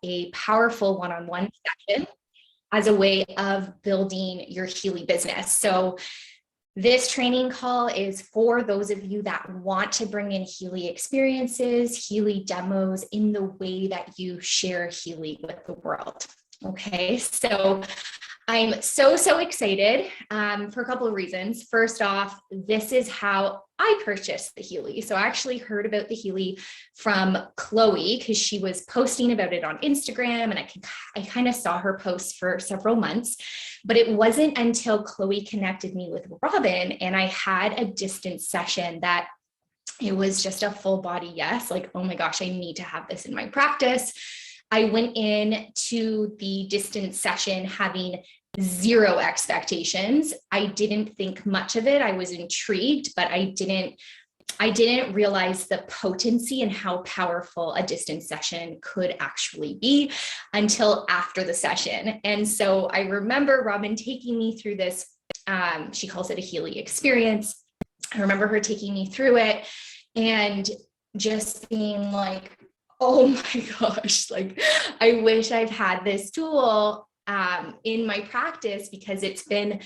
a powerful one-on-one session as a way of building your Healy business. So this training call is for those of you that want to bring in Healy experiences, Healy demos in the way that you share Healy with the world. Okay, so I'm so excited for a couple of reasons. First off, this is how I purchased the Healy. So I actually heard about the Healy from Chloe because she was posting about it on Instagram, and I kind of saw her post for several months, but it wasn't until Chloe connected me with Robin and I had a distance session that it was just a full body yes, like, oh my gosh, I need to have this in my practice. I went in to the distance session having zero expectations. I didn't think much of it. I was intrigued, but I didn't realize the potency and how powerful a distance session could actually be until after the session. And so I remember Robin taking me through this, she calls it a Healy experience. I remember her taking me through it and just being like, oh my gosh, like I wish I've had this tool in my practice, because it's been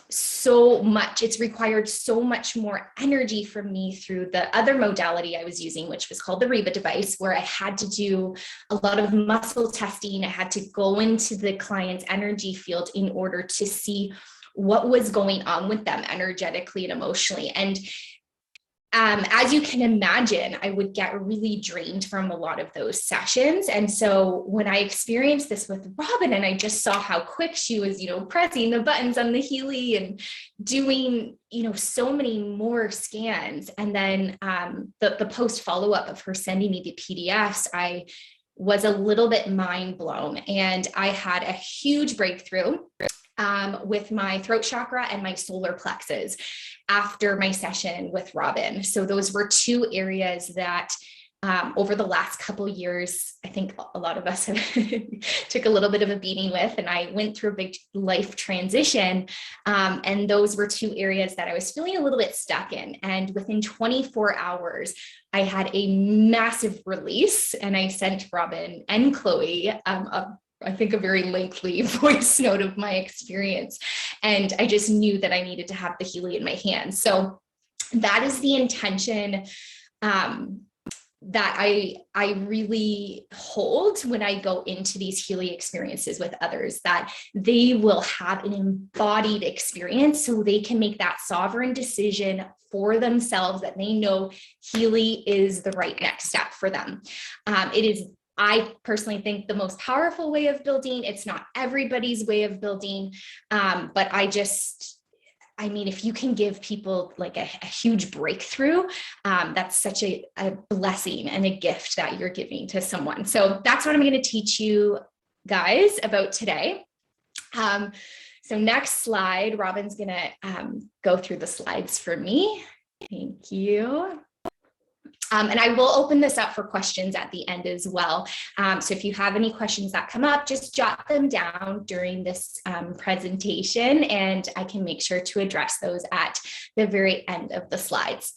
so much, it's required so much more energy from me through the other modality I was using, which was called the Reba device, where I had to do a lot of muscle testing. I had to go into the client's energy field in order to see what was going on with them energetically and emotionally. And as you can imagine, I would get really drained from a lot of those sessions. And so when I experienced this with Robin and I just saw how quick she was, pressing the buttons on the Healy and doing, so many more scans. And then the post follow-up of her sending me the PDFs, I was a little bit mind blown. And I had a huge breakthrough with my throat chakra and my solar plexus after my session with Robin. So those were two areas that over the last couple of years, I think a lot of us have took a little bit of a beating with, and I went through a big life transition. And those were two areas that I was feeling a little bit stuck in. And within 24 hours, I had a massive release, and I sent Robin and Chloe I think a very lengthy voice note of my experience. And I just knew that I needed to have the Healy in my hands. So that is the intention that I really hold when I go into these Healy experiences with others, that they will have an embodied experience so they can make that sovereign decision for themselves, that they know Healy is the right next step for them. It is, I personally think, the most powerful way of building. It's not everybody's way of building, but I mean, if you can give people like a huge breakthrough, that's such a blessing and a gift that you're giving to someone. So that's what I'm going to teach you guys about today. So next slide, Robin's going to go through the slides for me. Thank you. And I will open this up for questions at the end as well. So if you have any questions that come up, just jot them down during this presentation, and I can make sure to address those at the very end of the slides.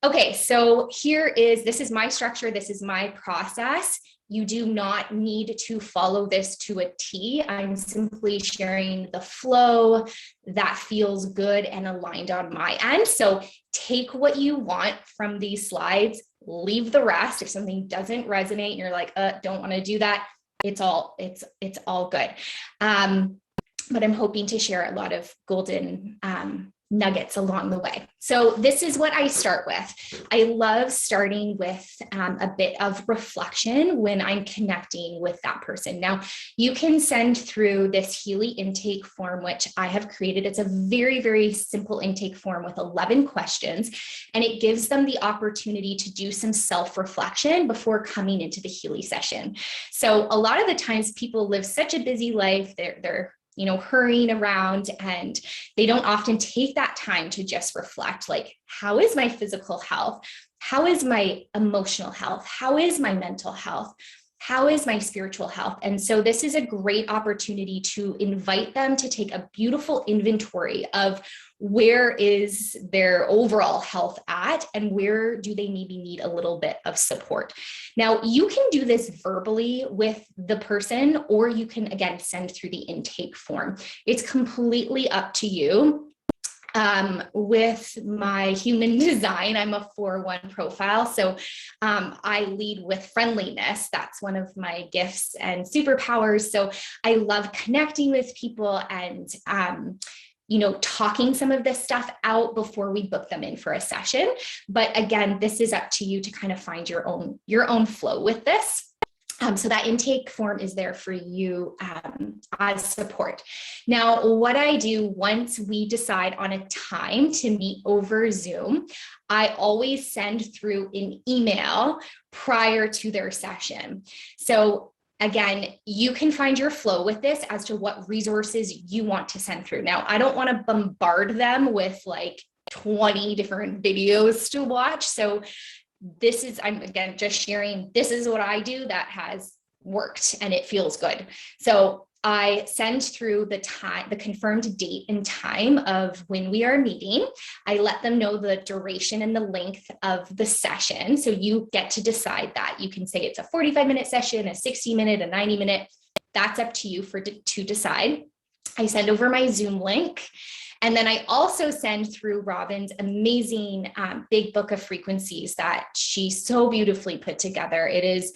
Okay, so this is my structure. This is my process. You do not need to follow this to a T. I'm simply sharing the flow that feels good and aligned on my end. So take what you want from these slides, leave the rest. If something doesn't resonate and you're like, don't want to do that, it's all good. But I'm hoping to share a lot of golden nuggets along the way. So this is what I start with. I love starting with a bit of reflection when I'm connecting with that person. Now, you can send through this Healy intake form, which I have created. It's a very, very simple intake form with 11 questions, and it gives them the opportunity to do some self-reflection before coming into the Healy session. So a lot of the times people live such a busy life, they're hurrying around, and they don't often take that time to just reflect, like, how is my physical health? How is my emotional health? How is my mental health? how is my spiritual health? And so this is a great opportunity to invite them to take a beautiful inventory of where is their overall health at and where do they maybe need a little bit of support. Now, you can do this verbally with the person, or you can, again, send through the intake form. It's completely up to you. With my human design, I'm a 4-1 profile. So I lead with friendliness. That's one of my gifts and superpowers. So I love connecting with people and, talking some of this stuff out before we book them in for a session. But again, this is up to you to kind of find your own flow with this. So that intake form is there for you as support. Now, what I do once we decide on a time to meet over Zoom, I always send through an email prior to their session. So again, you can find your flow with this as to what resources you want to send through. Now, I don't want to bombard them with like 20 different videos to watch. So I'm again just sharing, this is what I do that has worked and it feels good. So I send through the confirmed date and time of when we are meeting. I let them know the duration and the length of the session. So you get to decide that. You can say it's a 45-minute session, a 60-minute, a 90-minute. That's up to you to decide. I send over my Zoom link. And then I also send through Robin's amazing big book of frequencies that she so beautifully put together. It's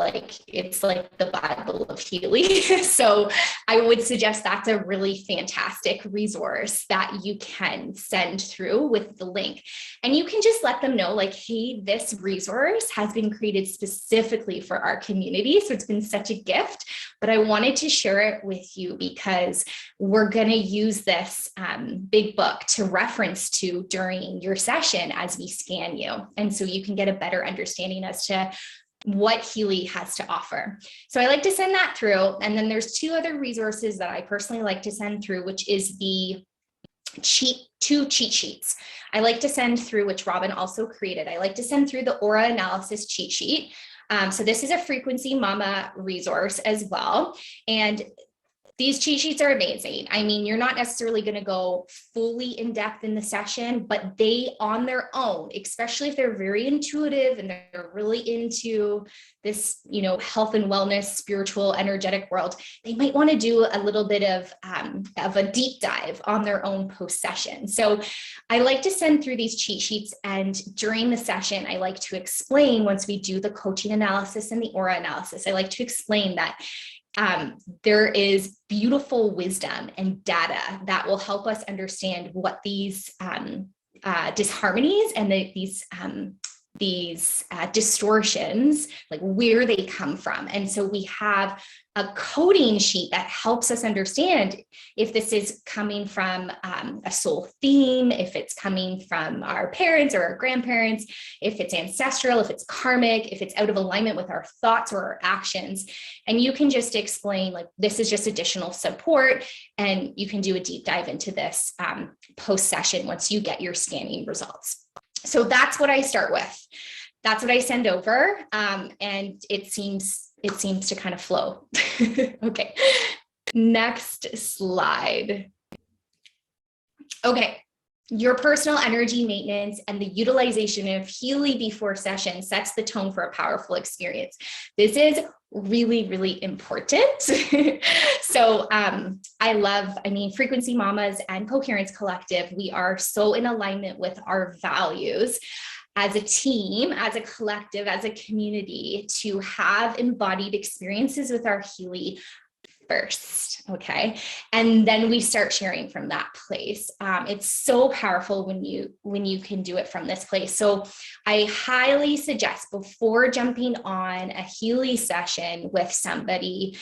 like the Bible of Healy. So I would suggest that's a really fantastic resource that you can send through with the link. And you can just let them know like, hey, this resource has been created specifically for our community. So it's been such a gift, but I wanted to share it with you because we're going to use this big book to reference to during your session as we scan you. And so you can get a better understanding as to what Healy has to offer. So I like to send that through. And then there's 2 other resources that I personally like to send through, which is the 2 cheat sheets. I like to send through, which Robin also created. I like to send through the aura analysis cheat sheet. So this is a Frequency Mama resource as well. And these cheat sheets are amazing. I mean, you're not necessarily going to go fully in depth in the session, but they on their own, especially if they're very intuitive and they're really into this, health and wellness, spiritual, energetic world, they might want to do a little bit of a deep dive on their own post session. So I like to send through these cheat sheets, and during the session, I like to explain, once we do the coaching analysis and the aura analysis, I like to explain that there is beautiful wisdom and data that will help us understand what these disharmonies and these distortions, like where they come from. And so we have a coding sheet that helps us understand if this is coming from a soul theme, if it's coming from our parents or our grandparents, if it's ancestral, if it's karmic, if it's out of alignment with our thoughts or our actions. And you can just explain, like, this is just additional support, and you can do a deep dive into this post session once you get your scanning results. So that's what I start with. That's what I send over. And it seems to kind of flow. Okay. Next slide. Okay. Your personal energy maintenance and the utilization of Healy before session sets the tone for a powerful experience. This is really, really important. So Frequency Mamas and Coherence Collective, we are so in alignment with our values as a team, as a collective, as a community, to have embodied experiences with our Healy first, okay? And then we start sharing from that place. It's so powerful when you can do it from this place. So I highly suggest, before jumping on a Healy session with somebody,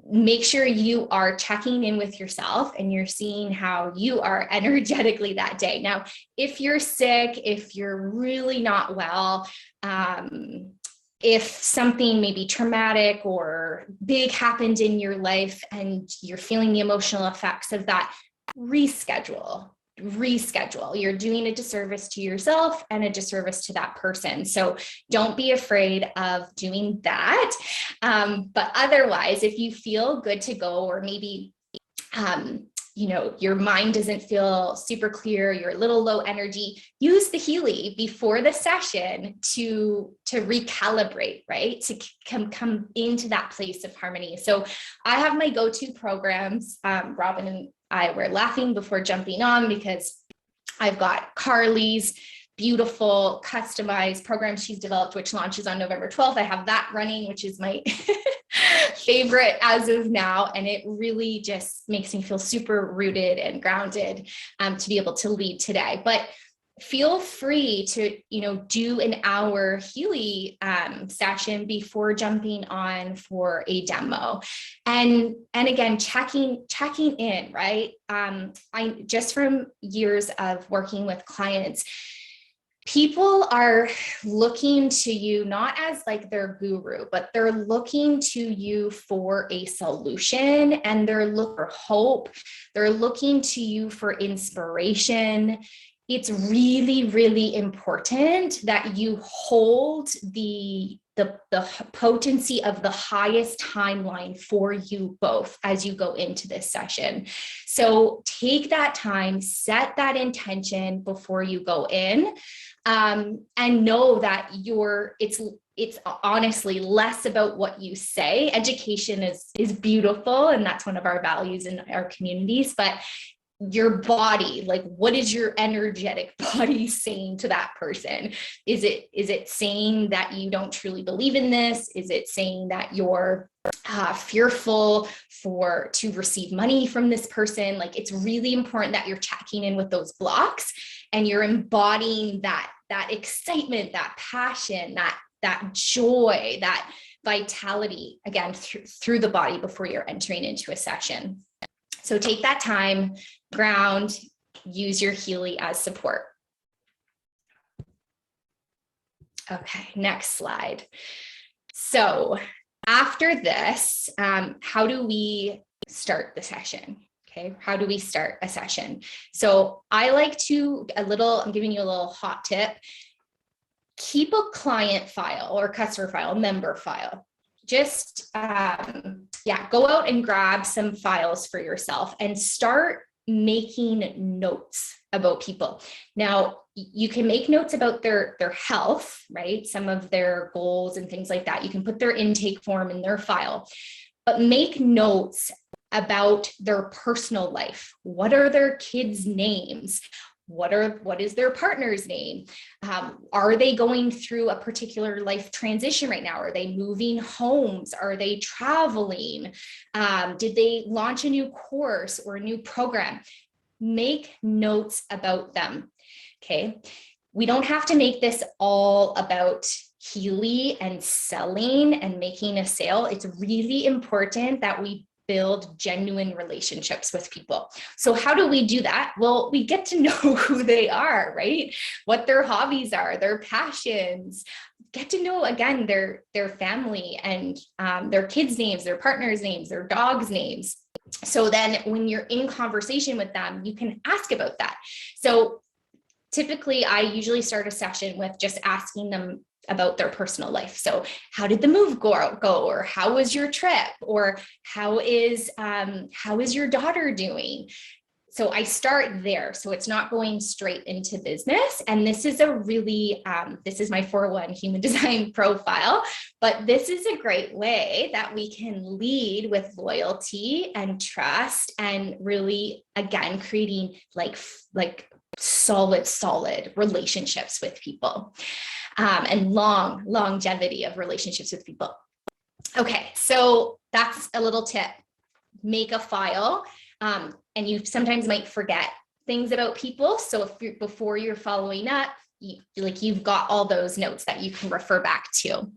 make sure you are checking in with yourself and you're seeing how you are energetically that day. Now, if you're sick, if you're really not well, if something maybe traumatic or big happened in your life and you're feeling the emotional effects of that, reschedule. reschedule. You're doing a disservice to yourself and a disservice to that person. So don't be afraid of doing that. But otherwise, if you feel good to go, or maybe your mind doesn't feel super clear, you're a little low energy, use the Healy before the session to recalibrate, right? To come into that place of harmony. So I have my go-to programs. Robin and I were laughing before jumping on because I've got Carly's beautiful customized program she's developed, which launches on November 12th. I have that running, which is my favorite as of now. And it really just makes me feel super rooted and grounded to be able to lead today. But feel free to, do an hour Healy session before jumping on for a demo. And again, checking in, right? I just from years of working with clients, people are looking to you not as like their guru, but they're looking to you for a solution, and they're looking for hope. They're looking to you for inspiration. It's really, really important that you hold the potency of the highest timeline for you both as you go into this session. So take that time, set that intention before you go in, and know that it's honestly less about what you say. Education is beautiful, and that's one of our values in our communities, but your body, like, what is your energetic body saying to that person? Is it saying that you don't truly believe in this? Is it saying that you're fearful to receive money from this person? Like, it's really important that you're checking in with those blocks and you're embodying that excitement, that passion, that joy, that vitality, again, through the body before you're entering into a session. So take that time, ground, use your Healy as support. Okay, next slide. So after this, how do we start the session? Okay, how do we start a session? So I like to, I'm giving you a little hot tip. Keep a client file or customer file, member file. Just, go out and grab some files for yourself and start making notes about people. Now, you can make notes about their health, right? Some of their goals and things like that. You can put their intake form in their file, but make notes about their personal life. What are their kids' names? What is their partner's name? Are they going through a particular life transition right now? Are they moving homes? Are they traveling? Did they launch a new course or a new program? Make notes about them. Okay. We don't have to make this all about Healy and selling and making a sale. It's really important that we build genuine relationships with people. So how do we do that? Well, we get to know who they are, right? What their hobbies are, their passions, get to know, again, their family and their kids' names, their partners' names, their dogs' names. So then when you're in conversation with them, you can ask about that. So typically, I usually start a session with just asking them about their personal life. So how did the move go? Or how was your trip? Or how is your daughter doing? So I start there. So it's not going straight into business. And this is this is my 4-1 human design profile, but this is a great way that we can lead with loyalty and trust and really, again, creating like solid relationships with people. And longevity of relationships with people. Okay, so that's a little tip. Make a file, and you sometimes might forget things about people. So before you're following up, you've got all those notes that you can refer back to.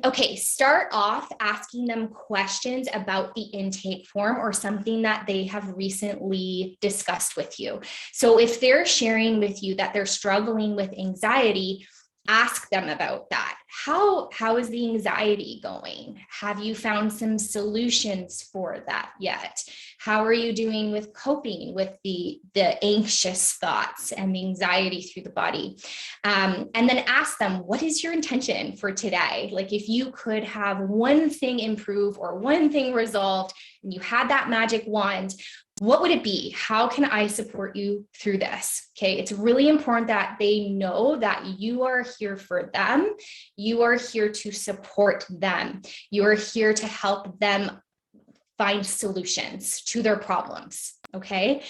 Okay, start off asking them questions about the intake form or something that they have recently discussed with you. So if they're sharing with you that they're struggling with anxiety, ask them about that. How is the anxiety going? Have you found some solutions for that yet? How are you doing with coping with the anxious thoughts and the anxiety through the body? And then ask them, what is your intention for today? Like, if you could have one thing improve or one thing resolved and you had that magic wand, what would it be? How can I support you through this? Okay, it's really important that they know that you are here for them. You are here to support them. You are here to help them find solutions to their problems. Okay,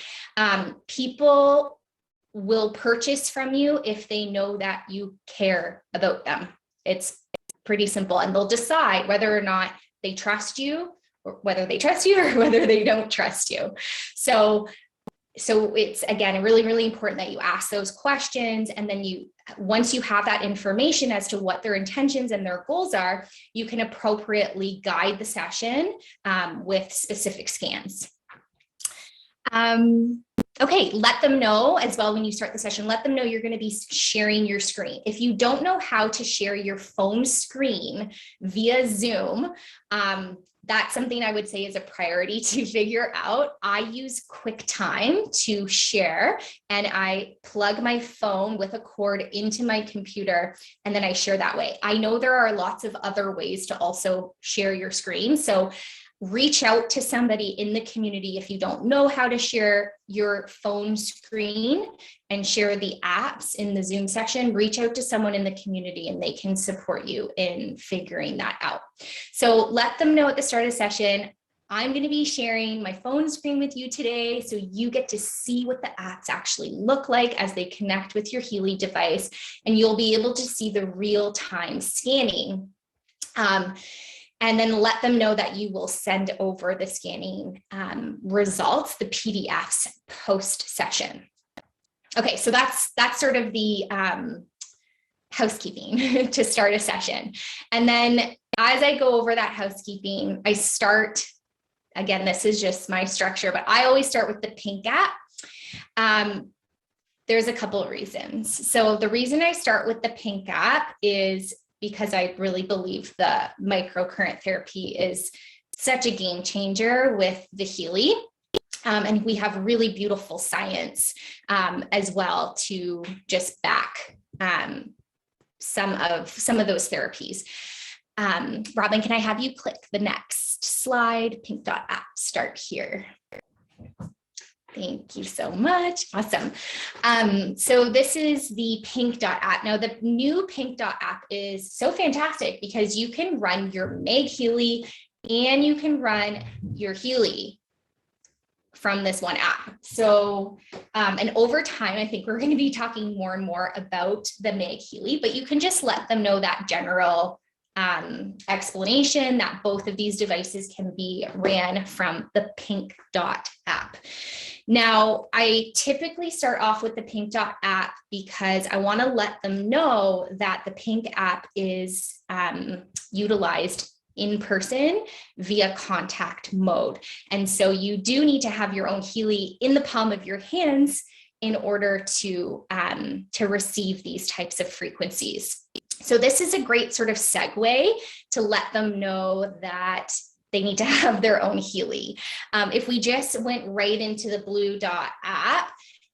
people will purchase from you if they know that you care about them. It's pretty simple, and they'll decide whether or not they trust you, or whether they trust you or whether they don't trust you. So it's, again, really, really important that you ask those questions. And then once you have that information as to what their intentions and their goals are, you can appropriately guide the session with specific scans. Okay, let them know as well when you start the session, let them know you're going to be sharing your screen. If you don't know how to share your phone screen via Zoom, that's something I would say is a priority to figure out. I use QuickTime to share, and I plug my phone with a cord into my computer, and then I share that way. I know there are lots of other ways to also share your screen. So reach out to somebody in the community if you don't know how to share your phone screen and share the apps in the Zoom session. Reach out to someone in the community and they can support you in figuring that out. So let them know at the start of the session, I'm going to be sharing my phone screen with you today, so you get to see what the apps actually look like as they connect with your Healy device, and you'll be able to see the real-time scanning. And then let them know that you will send over the scanning results, the PDFs, post-session. Okay, so that's sort of the housekeeping to start a session. And then as I go over that housekeeping, I start, again, this is just my structure, but I always start with the pink app. There's a couple of reasons. So the reason I start with the pink app is because I really believe the microcurrent therapy is such a game changer with the Healy. And we have really beautiful science as well to just back some of those therapies. Robin, can I have you click the next slide? Pink dot app, start here. Thank you so much. Awesome. So this is the Pink Dot app. Now, the new Pink Dot app is so fantastic because you can run your Meg Healy and you can run your Healy from this one app. So, and over time, I think we're going to be talking more and more about the Meg Healy, but you can just let them know that general explanation that both of these devices can be ran from the Pink Dot app. Now, I typically start off with the Pink Dot app because I want to let them know that the Pink app is utilized in person via contact mode. And so you do need to have your own Healy in the palm of your hands in order to receive these types of frequencies. So this is a great sort of segue to let them know that they need to have their own Healy. If we just went right into the Blue Dot app,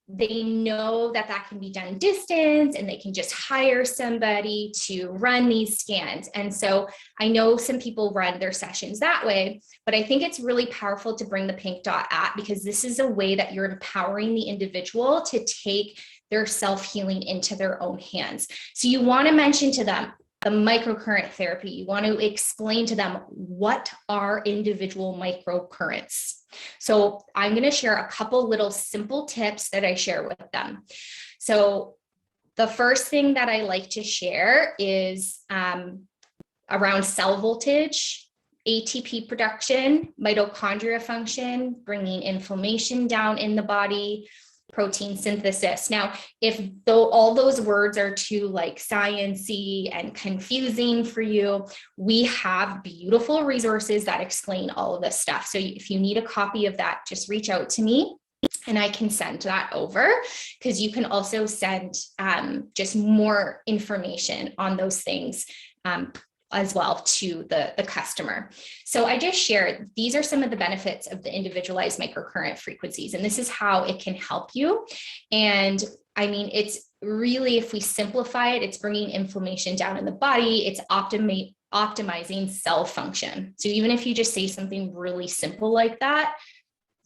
they know that that can be done distance and they can just hire somebody to run these scans. And so I know some people run their sessions that way, but I think it's really powerful to bring the Pink Dot app because this is a way that you're empowering the individual to take their self-healing into their own hands. So you want to mention to them the microcurrent therapy. You want to explain to them what are individual microcurrents. So I'm going to share a couple little simple tips that I share with them. So the first thing that I like to share is around cell voltage, ATP production, mitochondria function, bringing inflammation down in the body, protein synthesis. Now, if all those words are too like sciencey and confusing for you, we have beautiful resources that explain all of this stuff. So if you need a copy of that, just reach out to me and I can send that over, because you can also send just more information on those things as well to the customer. So I just shared, these are some of the benefits of the individualized microcurrent frequencies, and this is how it can help you. And I mean, it's really, if we simplify it, it's bringing inflammation down in the body, it's optimizing cell function. So even if you just say something really simple like that,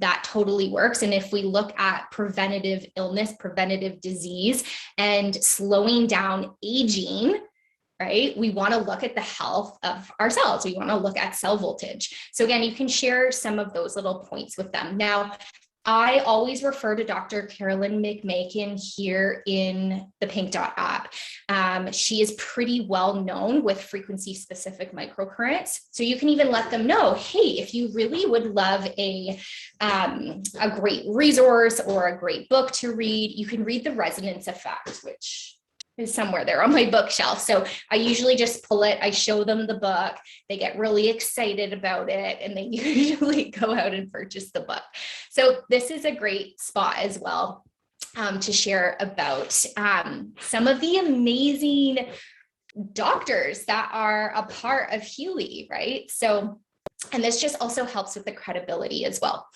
that totally works. And if we look at preventative illness, preventative disease, and slowing down aging, right? We want to look at the health of our cells. We want to look at cell voltage. So again, you can share some of those little points with them. Now, I always refer to Dr. Carolyn McMakin here in the Pink Dot app. She is pretty well known with frequency specific microcurrents. So you can even let them know, hey, if you really would love a great resource or a great book to read, you can read The Resonance Effect, which is somewhere there on my bookshelf. So I usually just pull it, I show them the book, they get really excited about it, and they usually go out and purchase the book. So this is a great spot as well to share about some of the amazing doctors that are a part of Healy, right? So, and this just also helps with the credibility as well.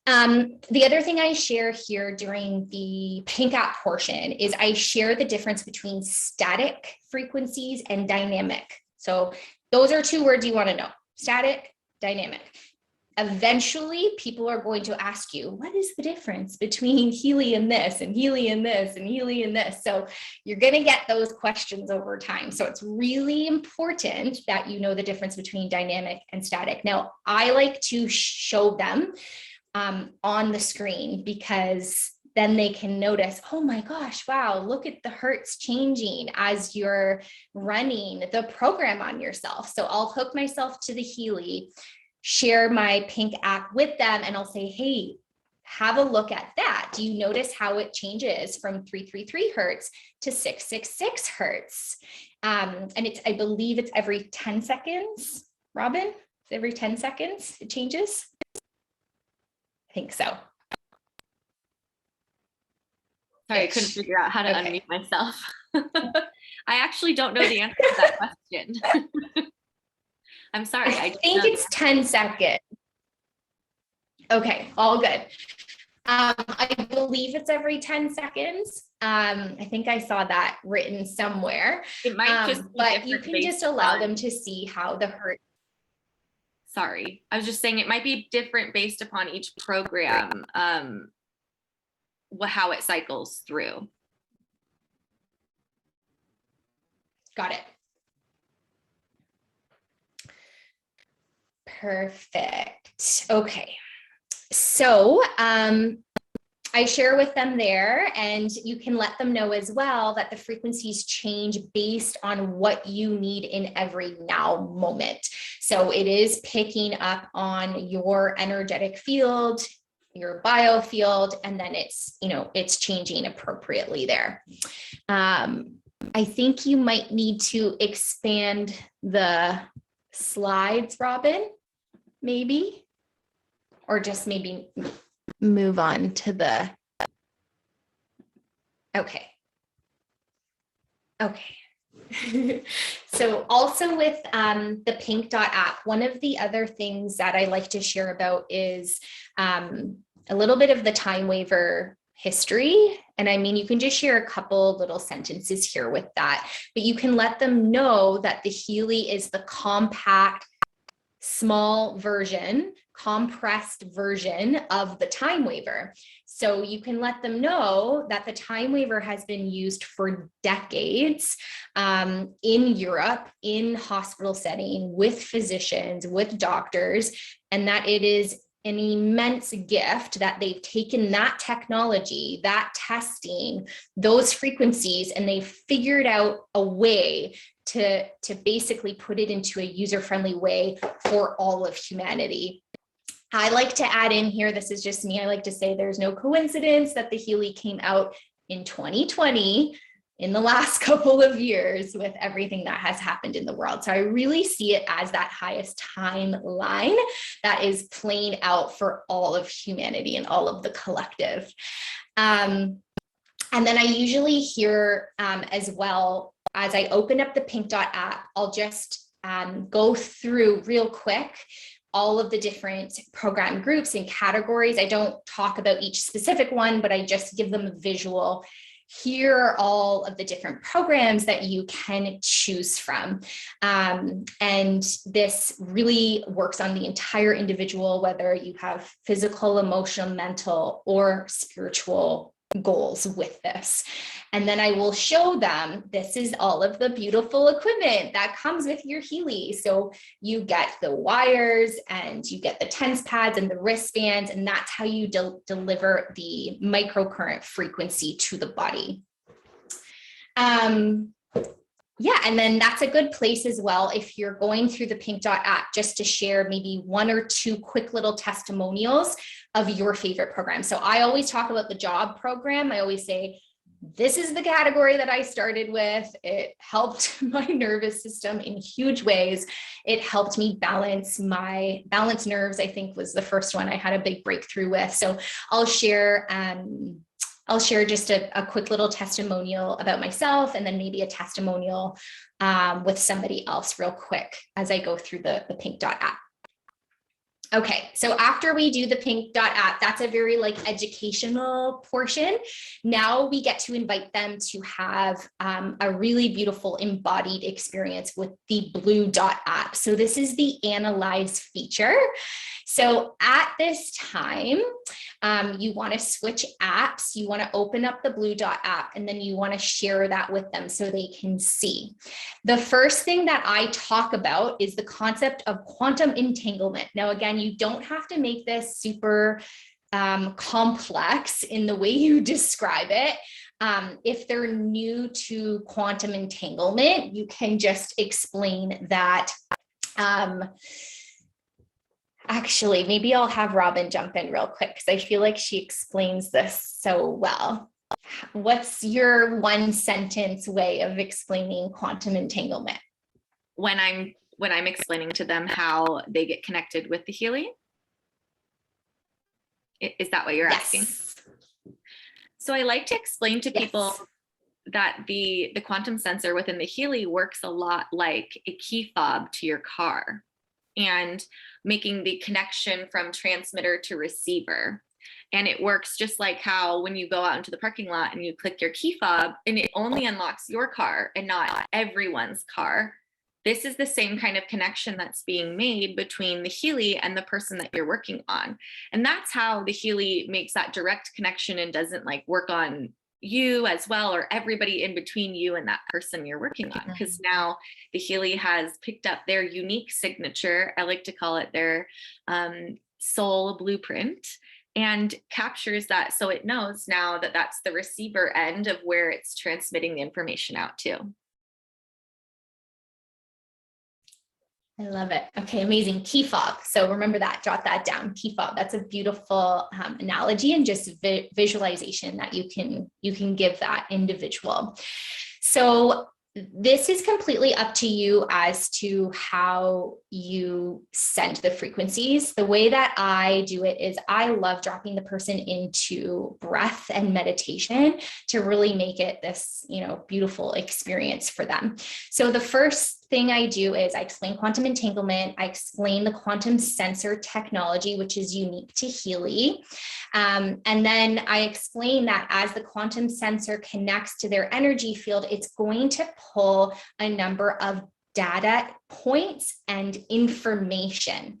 The other thing I share here during the Pink app portion is I share the difference between static frequencies and dynamic. So those are two words you want to know: static, dynamic. Eventually, people are going to ask you, what is the difference between Healy and this, and Healy and this, and Healy and this? So you're going to get those questions over time. So it's really important that you know the difference between dynamic and static. Now, I like to show them on the screen, because then they can notice, oh my gosh, wow, look at the hertz changing as you're running the program on yourself. So I'll hook myself to the Healy, share my Pink app with them, and I'll say, hey, have a look at that. Do you notice how it changes from 333 hertz to 666 hertz? And I believe it's every 10 seconds, Robin? It's every 10 seconds it changes? I think so. Sorry, I couldn't figure out how to unmute myself. I actually don't know the answer to that question. I'm sorry. I think it's 10 seconds. Okay, all good. I believe it's every 10 seconds. I think I saw that written somewhere. It might just but you can just allow them to see how the hertz. Sorry, I was just saying it might be different based upon each program, how it cycles through. Got it. Perfect. Okay. So I share with them there, and you can let them know as well that the frequencies change based on what you need in every now moment. So it is picking up on your energetic field, your biofield, and then it's changing appropriately there. I think you might need to expand the slides, Robin, maybe, or just maybe move on to the, okay. So also with the Pink Dot app, one of the other things that I like to share about is a little bit of the time waiver history. And I mean, you can just share a couple little sentences here with that, but you can let them know that the Healy is the compact, small version, compressed version of the time waiver. So you can let them know that the time waiver has been used for decades in Europe, in hospital setting, with physicians, with doctors, and that it is an immense gift that they've taken that technology, that testing, those frequencies, and they've figured out a way to basically put it into a user-friendly way for all of humanity. I like to add in here, this is just me, I like to say there's no coincidence that the Healy came out in 2020, in the last couple of years with everything that has happened in the world. So I really see it as that highest timeline that is playing out for all of humanity and all of the collective. And then I usually hear as well, as I open up the Pink Dot app, I'll just go through real quick all of the different program groups and categories. I don't talk about each specific one, but I just give them a visual. Here are all of the different programs that you can choose from. And this really works on the entire individual, whether you have physical, emotional, mental, or spiritual goals with this. And then I will show them, this is all of the beautiful equipment that comes with your Healy. So you get the wires and you get the tense pads and the wristbands, and that's how you deliver the microcurrent frequency to the body. Yeah, and then that's a good place as well if you're going through the Pink Dot app, just to share maybe 1 or 2 quick little testimonials of your favorite program. So I always talk about the job program. I always say, this is the category that I started with. It helped my nervous system in huge ways. It helped me balance my nerves, I think was the first one I had a big breakthrough with. So I'll share just a quick little testimonial about myself, and then maybe a testimonial with somebody else real quick as I go through the Pink Dot app. Okay, so after we do the Pink Dot app, that's a very like educational portion. Now we get to invite them to have a really beautiful embodied experience with the Blue Dot app. So this is the analyze feature. So at this time, you want to switch apps, you want to open up the Blue Dot app, and then you want to share that with them so they can see. The first thing that I talk about is the concept of quantum entanglement. Now, again, you don't have to make this super complex in the way you describe it. If they're new to quantum entanglement, you can just explain that. Actually, maybe I'll have Robin jump in real quick because I feel like she explains this so well. What's your 1-sentence way of explaining quantum entanglement? When I'm explaining to them how they get connected with the Healy? Is that what you're asking? So I like to explain to people that the quantum sensor within the Healy works a lot like a key fob to your car, and making the connection from transmitter to receiver. And it works just like how when you go out into the parking lot and you click your key fob, and it only unlocks your car and not everyone's car. This is the same kind of connection that's being made between the Healy and the person that you're working on. And that's how the Healy makes that direct connection and doesn't like work on you as well, or everybody in between you and that person you're working on, because now the Healy has picked up their unique signature. I like to call it their soul blueprint, and captures that, so it knows now that that's the receiver end of where it's transmitting the information out to. I love it. Okay, amazing. Key fob. So remember that, jot that down. Key fob. That's a beautiful analogy and just visualization that you can give that individual. So this is completely up to you as to how you send the frequencies. The way that I do it is I love dropping the person into breath and meditation to really make it this, beautiful experience for them. So the first thing I do is I explain quantum entanglement. I explain the quantum sensor technology, which is unique to Healy. And then I explain that as the quantum sensor connects to their energy field, it's going to pull a number of data points and information.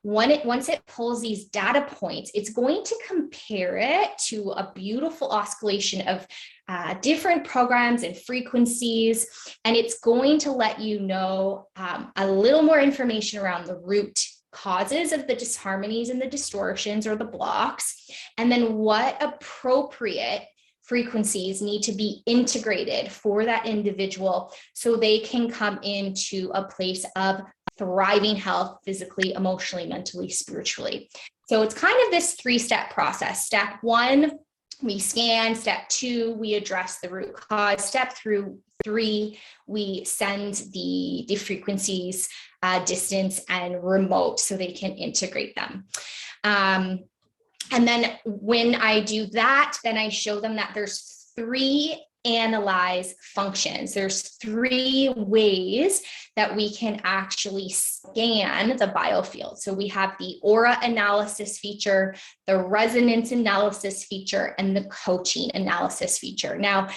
Once it pulls these data points, it's going to compare it to a beautiful oscillation of different programs and frequencies, and it's going to let you know a little more information around the root causes of the disharmonies and the distortions or the blocks, and then what appropriate frequencies need to be integrated for that individual so they can come into a place of thriving health, physically, emotionally, mentally, spiritually. So it's kind of this 3-step process. Step 1, we scan. Step 2, we address the root cause. Step 3, we send the frequencies, distance and remote so they can integrate them. And then when I do that, then I show them that there's 3 analyze functions. There's 3 ways that we can actually scan the biofield. So we have the aura analysis feature, the resonance analysis feature, and the coaching analysis feature. Now,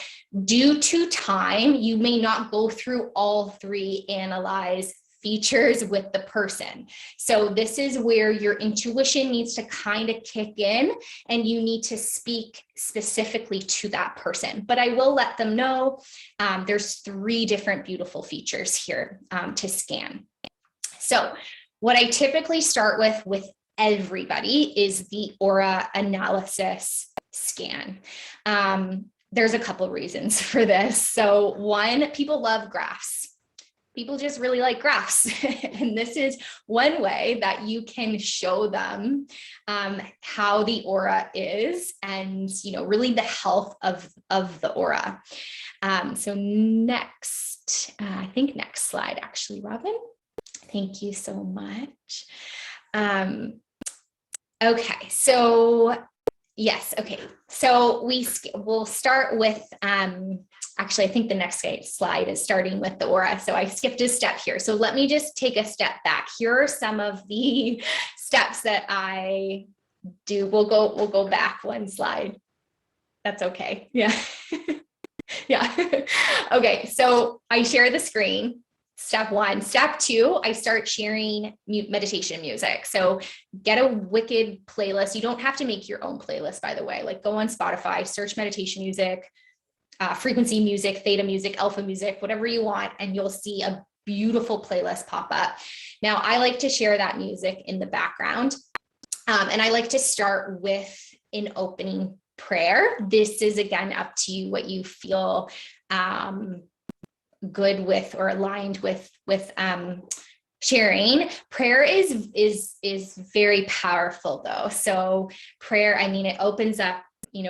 due to time, you may not go through all 3 analyze features with the person. So this is where your intuition needs to kind of kick in, and you need to speak specifically to that person. But I will let them know there's 3 different beautiful features here to scan. So what I typically start with everybody is the aura analysis scan. There's a couple reasons for this. So 1, people love graphs. People just really like graphs. And this is one way that you can show them how the aura is and, really the health of the aura. So next, I think next slide, actually, Robin. Thank you so much. Okay, so yes, okay. So we'll start with, actually, I think the next slide is starting with the aura. So I skipped a step here. So let me just take a step back. Here are some of the steps that I do. We'll go back one slide. That's okay. Yeah. Yeah. Okay. So I share the screen. Step 1. Step 2, I start sharing meditation music. So get a wicked playlist. You don't have to make your own playlist, by the way. Like, go on Spotify, search meditation music, frequency music, theta music, alpha music, whatever you want, and you'll see a beautiful playlist pop up. Now, I like to share that music in the background, and I like to start with an opening prayer. This is, again, up to you what you feel good with or aligned with sharing. Prayer is very powerful, though. So prayer, it opens up,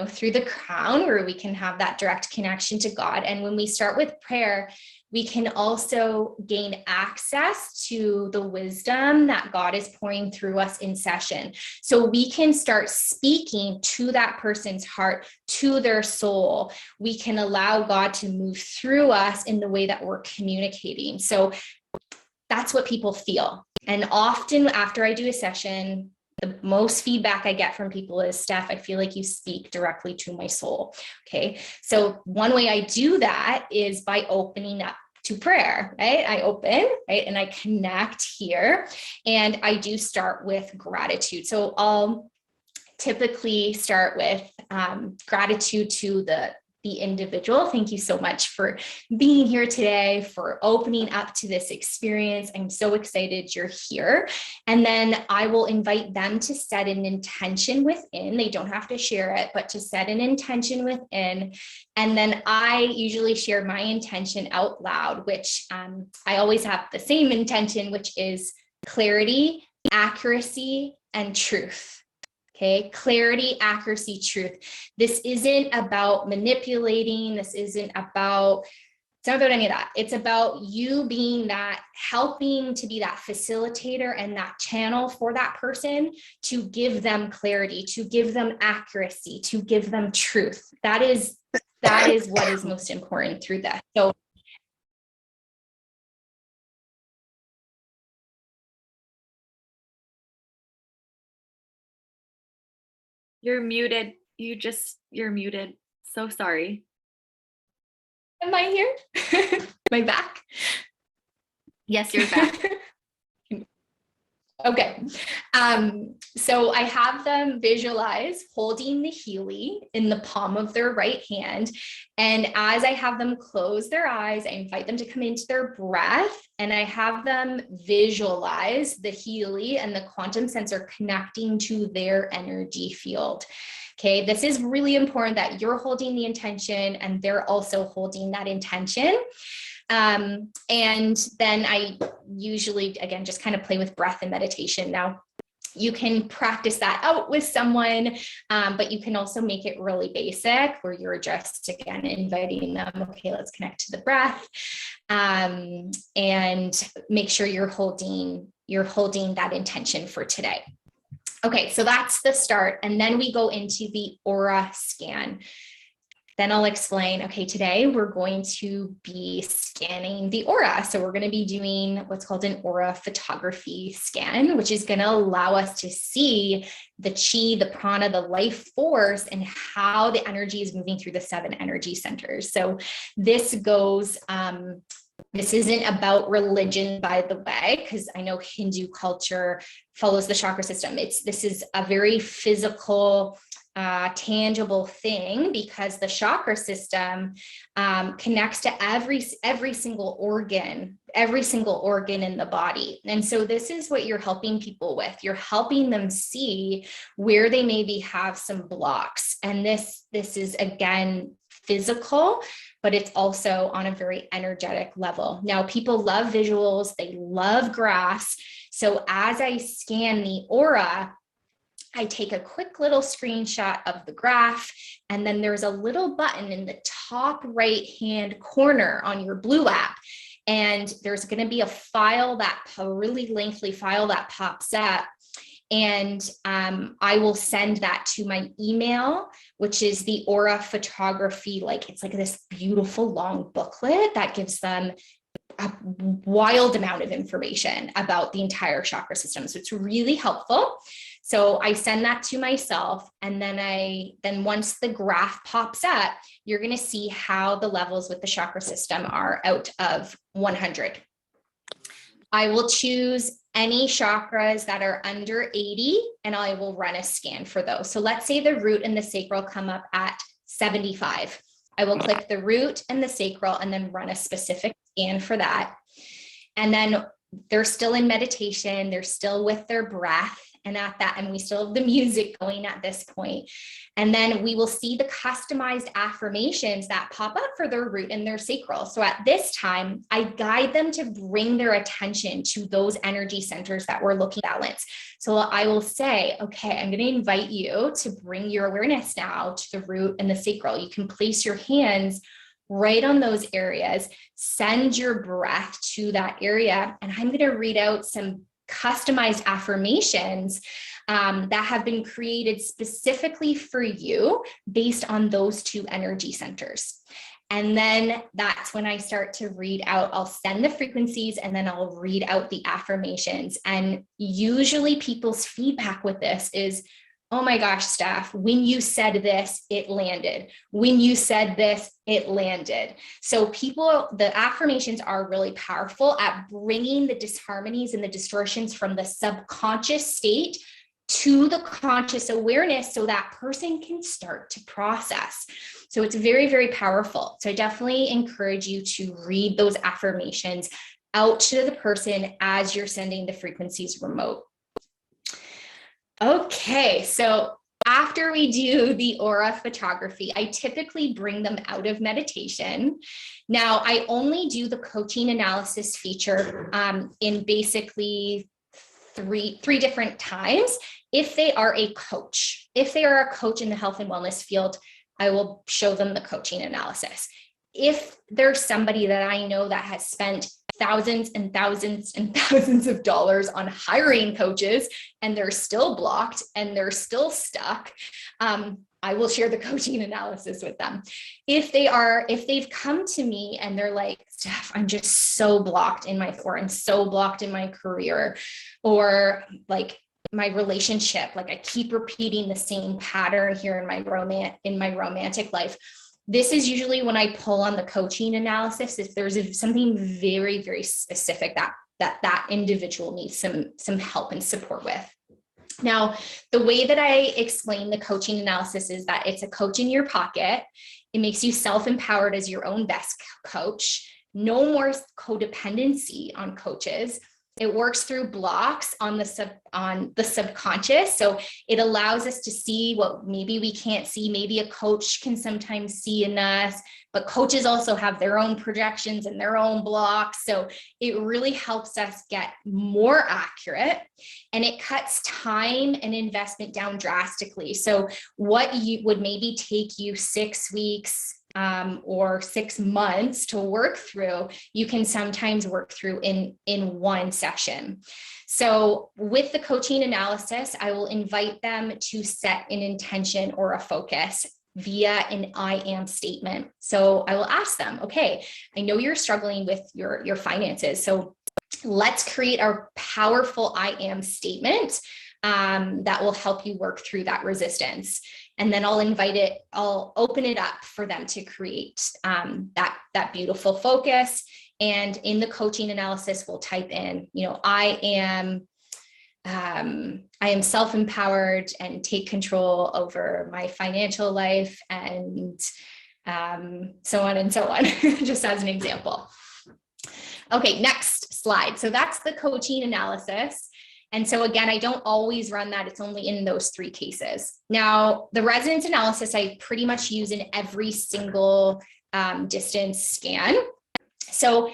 through the crown, where we can have that direct connection to God. And when we start with prayer, we can also gain access to the wisdom that God is pouring through us in session. So we can start speaking to that person's heart, to their soul. We can allow God to move through us in the way that we're communicating. So that's what people feel. And often after I do a session, the most feedback I get from people is, Steph, I feel like you speak directly to my soul. Okay. So one way I do that is by opening up to prayer, right? I open, right? And I connect here, and I do start with gratitude. So I'll typically start with gratitude to the individual. Thank you so much for being here today, for opening up to this experience. I'm so excited you're here. And then I will invite them to set an intention within. They don't have to share it, but to set an intention within. And then I usually share my intention out loud, which I always have the same intention, which is clarity, accuracy, and truth. Okay, clarity, accuracy, truth. This isn't about manipulating. It's not about any of that. It's about you being that, helping to be that facilitator and that channel for that person to give them clarity, to give them accuracy, to give them truth. That is what is most important through this. So You're muted. You're muted. So sorry. am I here? Am I back? Yes, you're back. Okay. So I have them visualize holding the Healy in the palm of their right hand. And as I have them close their eyes, I invite them to come into their breath, and I have them visualize the Healy and the quantum sensor connecting to their energy field. Okay, this is really important that you're holding the intention and they're also holding that intention. And then I usually, again, just kind of play with breath and meditation. Now, You can practice that out with someone, but you can also make it really basic where you're just, again, inviting them, okay, let's connect to the breath, and make sure you're holding that intention for today. Okay, so that's the start. And then we go into the aura scan. Then I'll explain, okay, today we're going to be scanning the aura. So we're going to be doing what's called an aura photography scan, which is going to allow us to see the chi, the prana, the life force, and how the energy is moving through the 7 energy centers. So this goes, this isn't about religion, by the way, because I know Hindu culture follows the chakra system. This is a very physical, tangible thing, because the chakra system connects to every single organ in the body. And so this is what you're helping people with. You're helping them see where they maybe have some blocks. And this is, again, physical, but it's also on a very energetic level. Now, people love visuals, they love graphs. So as I scan the aura, I take a quick little screenshot of the graph, and then there's a little button in the top right-hand corner on your Blue app. And there's going to be a really lengthy file that pops up. And I will send that to my email, which is the aura photography. It's like this beautiful long booklet that gives them a wild amount of information about the entire chakra system. So it's really helpful. So I send that to myself, and then once the graph pops up, you're going to see how the levels with the chakra system are out of 100. I will choose any chakras that are under 80, and I will run a scan for those. So let's say the root and the sacral come up at 75. I will click the root and the sacral and then run a specific scan for that. And then they're still in meditation. They're still with their breath. And we still have the music going at this point. And then we will see the customized affirmations that pop up for their root and their sacral. So at this time, I guide them to bring their attention to those energy centers that we're looking at balance. So I will say, okay, I'm going to invite you to bring your awareness now to the root and the sacral. You can place your hands right on those areas, send your breath to that area. And I'm going to read out some customized affirmations that have been created specifically for you based on those 2 energy centers. And then that's when I start to read out, I'll send the frequencies and then I'll read out the affirmations. And usually people's feedback with this is, oh my gosh, Steph, when you said this, it landed. When you said this, it landed. So the affirmations are really powerful at bringing the disharmonies and the distortions from the subconscious state to the conscious awareness so that person can start to process. So it's very, very powerful. So I definitely encourage you to read those affirmations out to the person as you're sending the frequencies remote. Okay, so after we do the aura photography, I typically bring them out of meditation. Now, I only do the coaching analysis feature in basically three different times. If they are a coach, in the health and wellness field, I will show them the coaching analysis. If there's somebody that I know that has spent thousands and thousands and thousands of dollars on hiring coaches and they're still blocked and they're still stuck, I will share the coaching analysis with them. If they've come to me and they're like, Steph, I'm just so blocked in I'm so blocked in my career, or like my relationship, like I keep repeating the same pattern here in my romantic life. This is usually when I pull on the coaching analysis, if there's something very, very specific that individual needs some help and support with. Now, the way that I explain the coaching analysis is that it's a coach in your pocket. It makes you self-empowered as your own best coach. No more codependency on coaches. It works through blocks on the subconscious. So it allows us to see what maybe we can't see. Maybe a coach can sometimes see in us, but coaches also have their own projections and their own blocks. So it really helps us get more accurate, and it cuts time and investment down drastically. So what you would maybe take you 6 weeks or 6 months to work through, you can sometimes work through in one session. So with the coaching analysis, I will invite them to set an intention or a focus via an I am statement. So I will ask them, okay, I know you're struggling with your finances. So let's create our powerful I am statement that will help you work through that resistance. And then I'll open it up for them to create that beautiful focus. And in the coaching analysis, we'll type in, I am self-empowered and take control over my financial life, and so on and so on, just as an example. Okay, next slide. So that's the coaching analysis. And so again, I don't always run that. It's only in those 3 cases. Now, the resonance analysis, I pretty much use in every single distance scan. So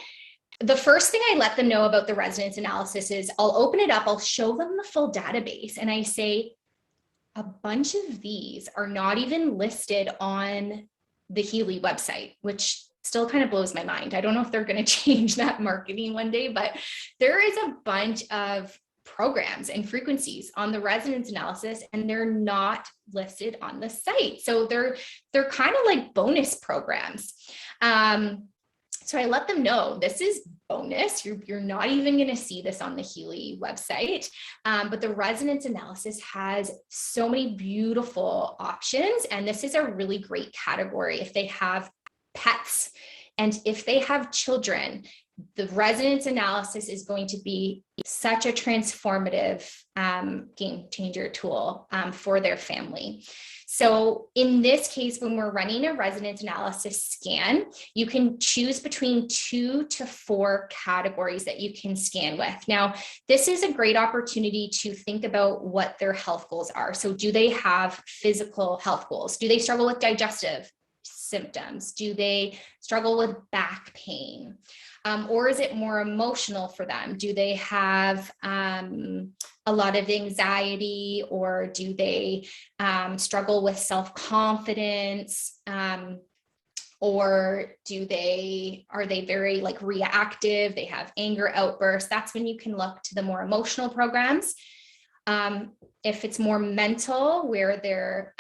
the first thing I let them know about the resonance analysis is I'll open it up, I'll show them the full database, and I say, a bunch of these are not even listed on the Healy website, which still kind of blows my mind. I don't know if they're going to change that marketing one day, but there is a bunch of programs and frequencies on the resonance analysis, and they're not listed on the site. So they're kind of like bonus programs. So I let them know this is bonus. You're not even going to see this on the Healy website. But the resonance analysis has so many beautiful options. And this is a really great category if they have pets and if they have children. The resonance analysis is going to be such a transformative game changer tool for their family. So in this case, when we're running a resonance analysis scan, you can choose between 2 to 4 categories that you can scan with. Now, this is a great opportunity to think about what their health goals are. So do they have physical health goals? Do they struggle with digestive symptoms? Do they struggle with back pain? Or is it more emotional for them? Do they have a lot of anxiety, or do they struggle with self-confidence? Or are they very reactive? They have anger outbursts. That's when you can look to the more emotional programs. If it's more mental, where they're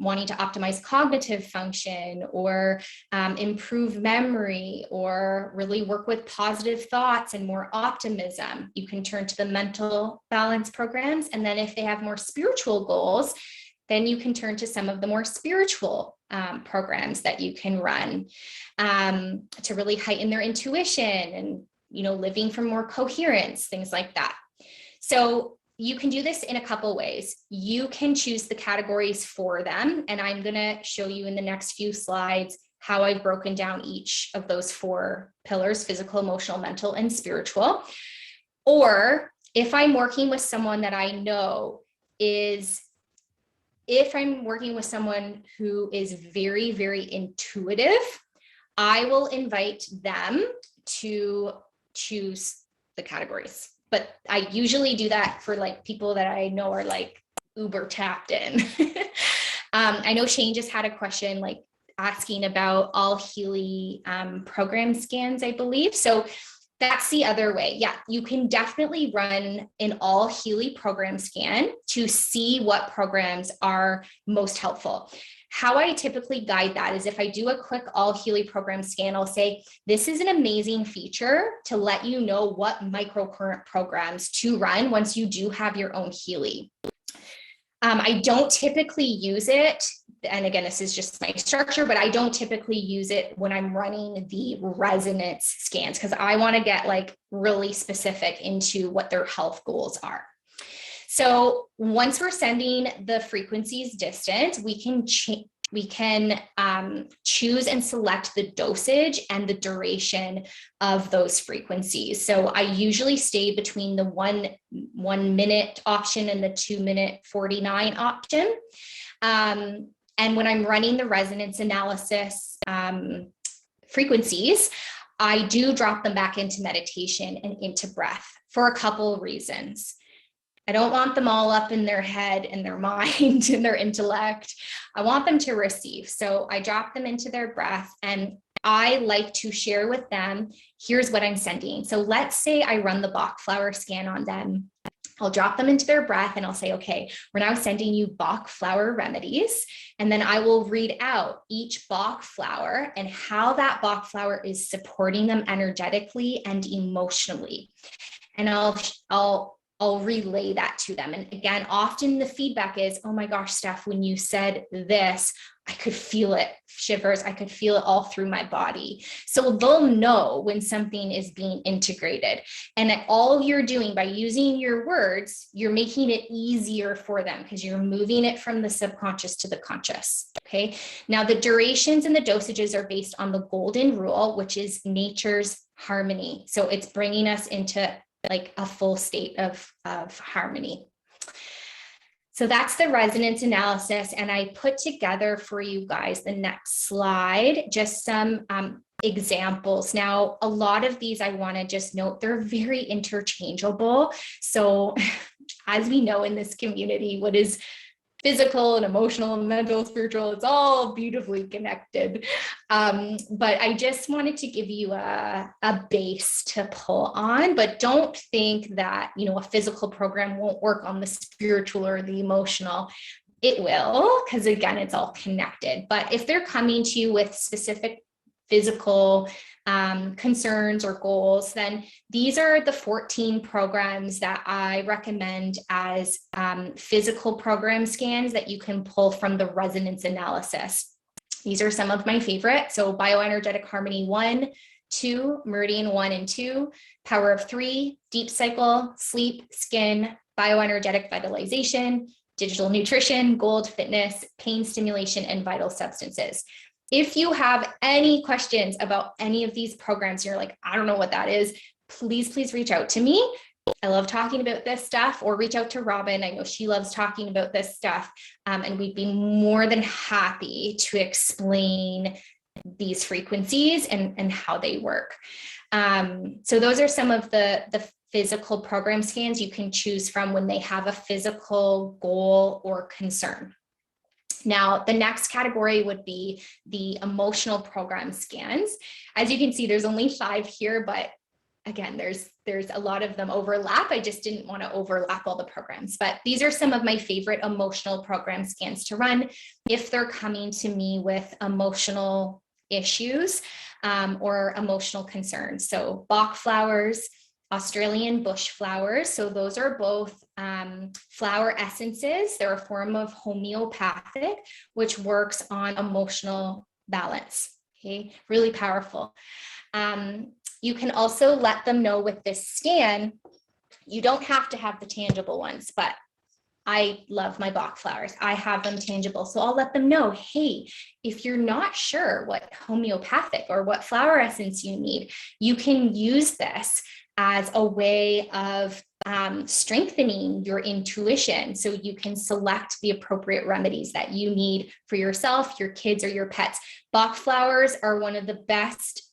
wanting to optimize cognitive function or improve memory or really work with positive thoughts and more optimism, you can turn to the mental balance programs. And then if they have more spiritual goals, then you can turn to some of the more spiritual programs that you can run to really heighten their intuition and, living for more coherence, things like that. So you can do this in a couple ways. You can choose the categories for them, and I'm going to show you in the next few slides how I've broken down each of those 4 pillars: physical, emotional, mental, and spiritual. Or if I'm working with someone that I know if I'm working with someone who is very, very intuitive, I will invite them to choose the categories. But I usually do that for people that I know are uber tapped in. I know Shane just had a question asking about all Healy program scans, I believe. So that's the other way. Yeah, you can definitely run an all Healy program scan to see what programs are most helpful. How I typically guide that is if I do a quick all Healy program scan, I'll say, this is an amazing feature to let you know what microcurrent programs to run once you do have your own Healy. I don't typically use it. And again, this is just my structure, but I don't typically use it when I'm running the resonance scans because I want to get really specific into what their health goals are. So once we're sending the frequencies distant, we can we can choose and select the dosage and the duration of those frequencies. So I usually stay between the 1 minute option and the 2-minute 49 option. And when I'm running the resonance analysis frequencies, I do drop them back into meditation and into breath for a couple of reasons. I don't want them all up in their head and their mind and their intellect. I want them to receive. So I drop them into their breath, and I like to share with them, here's what I'm sending. So let's say I run the Bach flower scan on them. I'll drop them into their breath and I'll say, okay, we're now sending you Bach flower remedies. And then I will read out each Bach flower and how that Bach flower is supporting them energetically and emotionally. And I'll relay that to them. And again, often the feedback is, oh my gosh, Steph, when you said this, I could feel it, shivers. I could feel it all through my body. So they'll know when something is being integrated. And all you're doing by using your words, you're making it easier for them because you're moving it from the subconscious to the conscious. Okay. Now the durations and the dosages are based on the golden rule, which is nature's harmony. So it's bringing us into like a full state of harmony. So that's the resonance analysis. And I put together for you guys the next slide, just some examples. Now, a lot of these I want to just note, they're very interchangeable. So as we know in this community, what is physical and emotional and mental, spiritual, it's all beautifully connected. But I just wanted to give you a base to pull on, but don't think that, a physical program won't work on the spiritual or the emotional. It will, because again, it's all connected. But if they're coming to you with specific physical concerns or goals, then these are the 14 programs that I recommend as physical program scans that you can pull from the resonance analysis. These are some of my favorite. So bioenergetic harmony 1, 2, meridian 1 and 2, power of 3, deep cycle, sleep, skin, bioenergetic vitalization, digital nutrition, gold fitness, pain stimulation, and vital substances. If you have any questions about any of these programs, you're like, I don't know what that is, please reach out to me. I love talking about this stuff, or reach out to Robin. I know she loves talking about this stuff. And we'd be more than happy to explain these frequencies and how they work. So those are some of the physical program scans you can choose from when they have a physical goal or concern. Now, the next category would be the emotional program scans. As you can see, there's only 5 here, but again, there's a lot of them overlap. I just didn't want to overlap all the programs, but these are some of my favorite emotional program scans to run if they're coming to me with emotional issues or emotional concerns. So Bach flowers, Australian bush flowers. So those are both flower essences. They're a form of homeopathic, which works on emotional balance. Okay, really powerful. You can also let them know with this scan, you don't have to have the tangible ones, but I love my Bach flowers. I have them tangible. So I'll let them know, hey, if you're not sure what homeopathic or what flower essence you need, you can use this as a way of strengthening your intuition, so you can select the appropriate remedies that you need for yourself, your kids, or your pets. Bach flowers are one of the best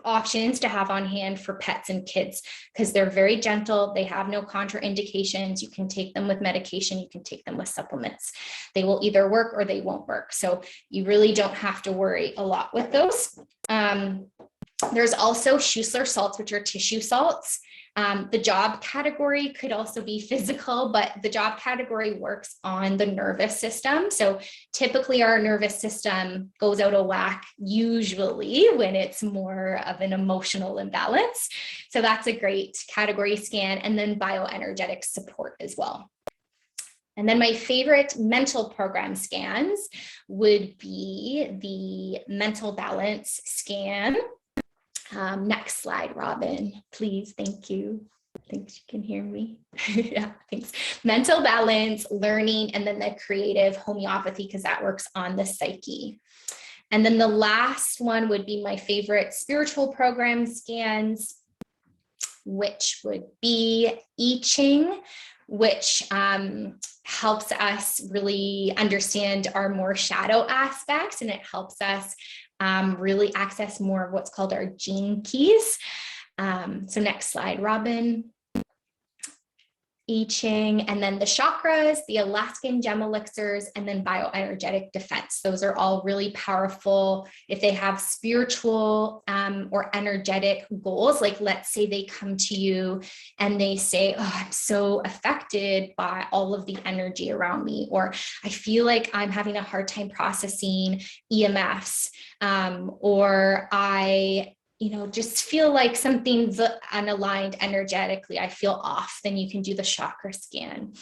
options to have on hand for pets and kids because they're very gentle. They have no contraindications. You can take them with medication. You can take them with supplements. They will either work or they won't work. So you really don't have to worry a lot with those. There's also Schussler salts, which are tissue salts. The job category could also be physical, but the job category works on the nervous system. So typically our nervous system goes out of whack, usually when it's more of an emotional imbalance. So that's a great category scan, and then bioenergetic support as well. And then my favorite mental program scans would be the mental balance scan. Next slide, Robin, please. Thank you. Thanks, you can hear me. Yeah, thanks. Mental balance, learning, and then the creative homeopathy, because that works on the psyche. And then the last one would be my favorite spiritual program scans, which would be I Ching, which helps us really understand our more shadow aspects, and it helps us really access more of what's called our gene keys. So next slide, Robin. I Ching, and then the chakras, the Alaskan gem elixirs, and then bioenergetic defense. Those are all really powerful if they have spiritual or energetic goals. Like, let's say they come to you and they say, oh, I'm so affected by all of the energy around me, or I feel like I'm having a hard time processing EMFs, or I just feel like something's unaligned energetically. I feel off. Then you can do the chakra scan.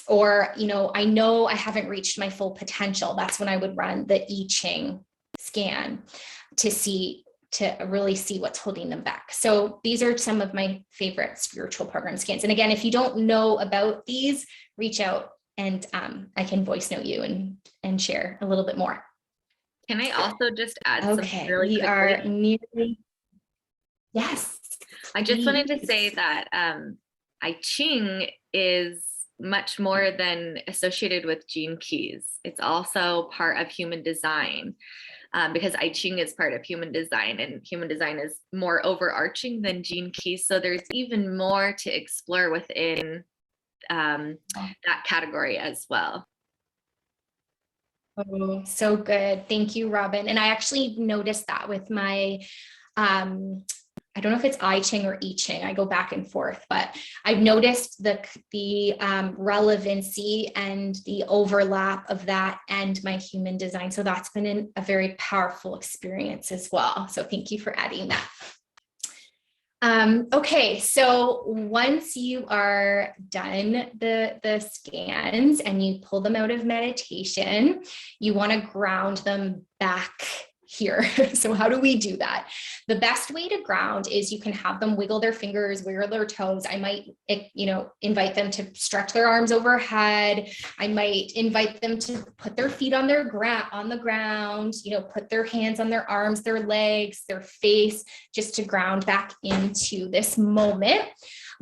Or, I know I haven't reached my full potential. That's when I would run the I Ching scan to really see what's holding them back. So these are some of my favorite spiritual program scans. And again, if you don't know about these, reach out and I can voice note you and share a little bit more. Can I also just add something really we quickly? Are nearly, yes. I just wanted to say that I Ching is much more than associated with gene keys. It's also part of human design, because I Ching is part of human design, and human design is more overarching than gene keys. So there's even more to explore within that category as well. Oh, so good. Thank you, Robin. And I actually noticed that with my, I don't know if it's I Ching or I Ching. I go back and forth, but I've noticed the relevancy and the overlap of that and my human design. So that's been a very powerful experience as well. So thank you for adding that. Okay, so once you are done the scans and you pull them out of meditation, you want to ground them back here. So how do we do that? The best way to ground is you can have them wiggle their fingers, wiggle their toes. I might, invite them to stretch their arms overhead. I might invite them to put their feet on the ground, put their hands on their arms, their legs, their face, just to ground back into this moment.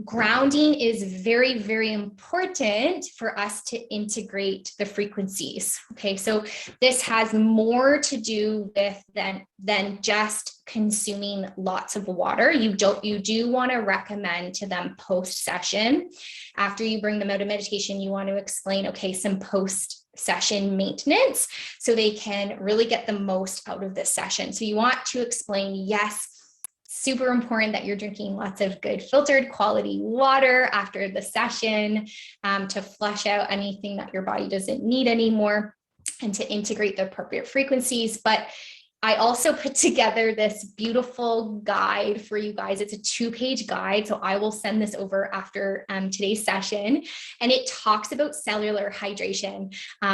Grounding is very, very important for us to integrate the frequencies. Okay, so this has more to do with than just consuming lots of water. You do want to recommend to them post session, after you bring them out of meditation, you want to explain, okay, some post session maintenance so they can really get the most out of this session. So you want to explain, yes, super important that you're drinking lots of good filtered quality water after the session, to flush out anything that your body doesn't need anymore and to integrate the appropriate frequencies. But I also put together this beautiful guide for you guys. It's a 2-page guide. So I will send this over after today's session. And it talks about cellular hydration,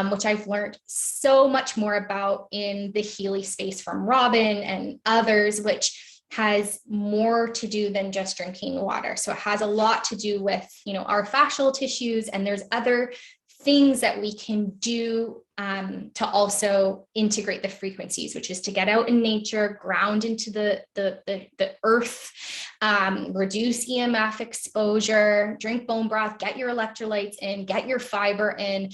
which I've learned so much more about in the Healy space from Robin and others, which has more to do than just drinking water. So it has a lot to do with, our fascial tissues, and there's other things that we can do to also integrate the frequencies, which is to get out in nature, ground into the earth, reduce EMF exposure, drink bone broth, get your electrolytes in, get your fiber in,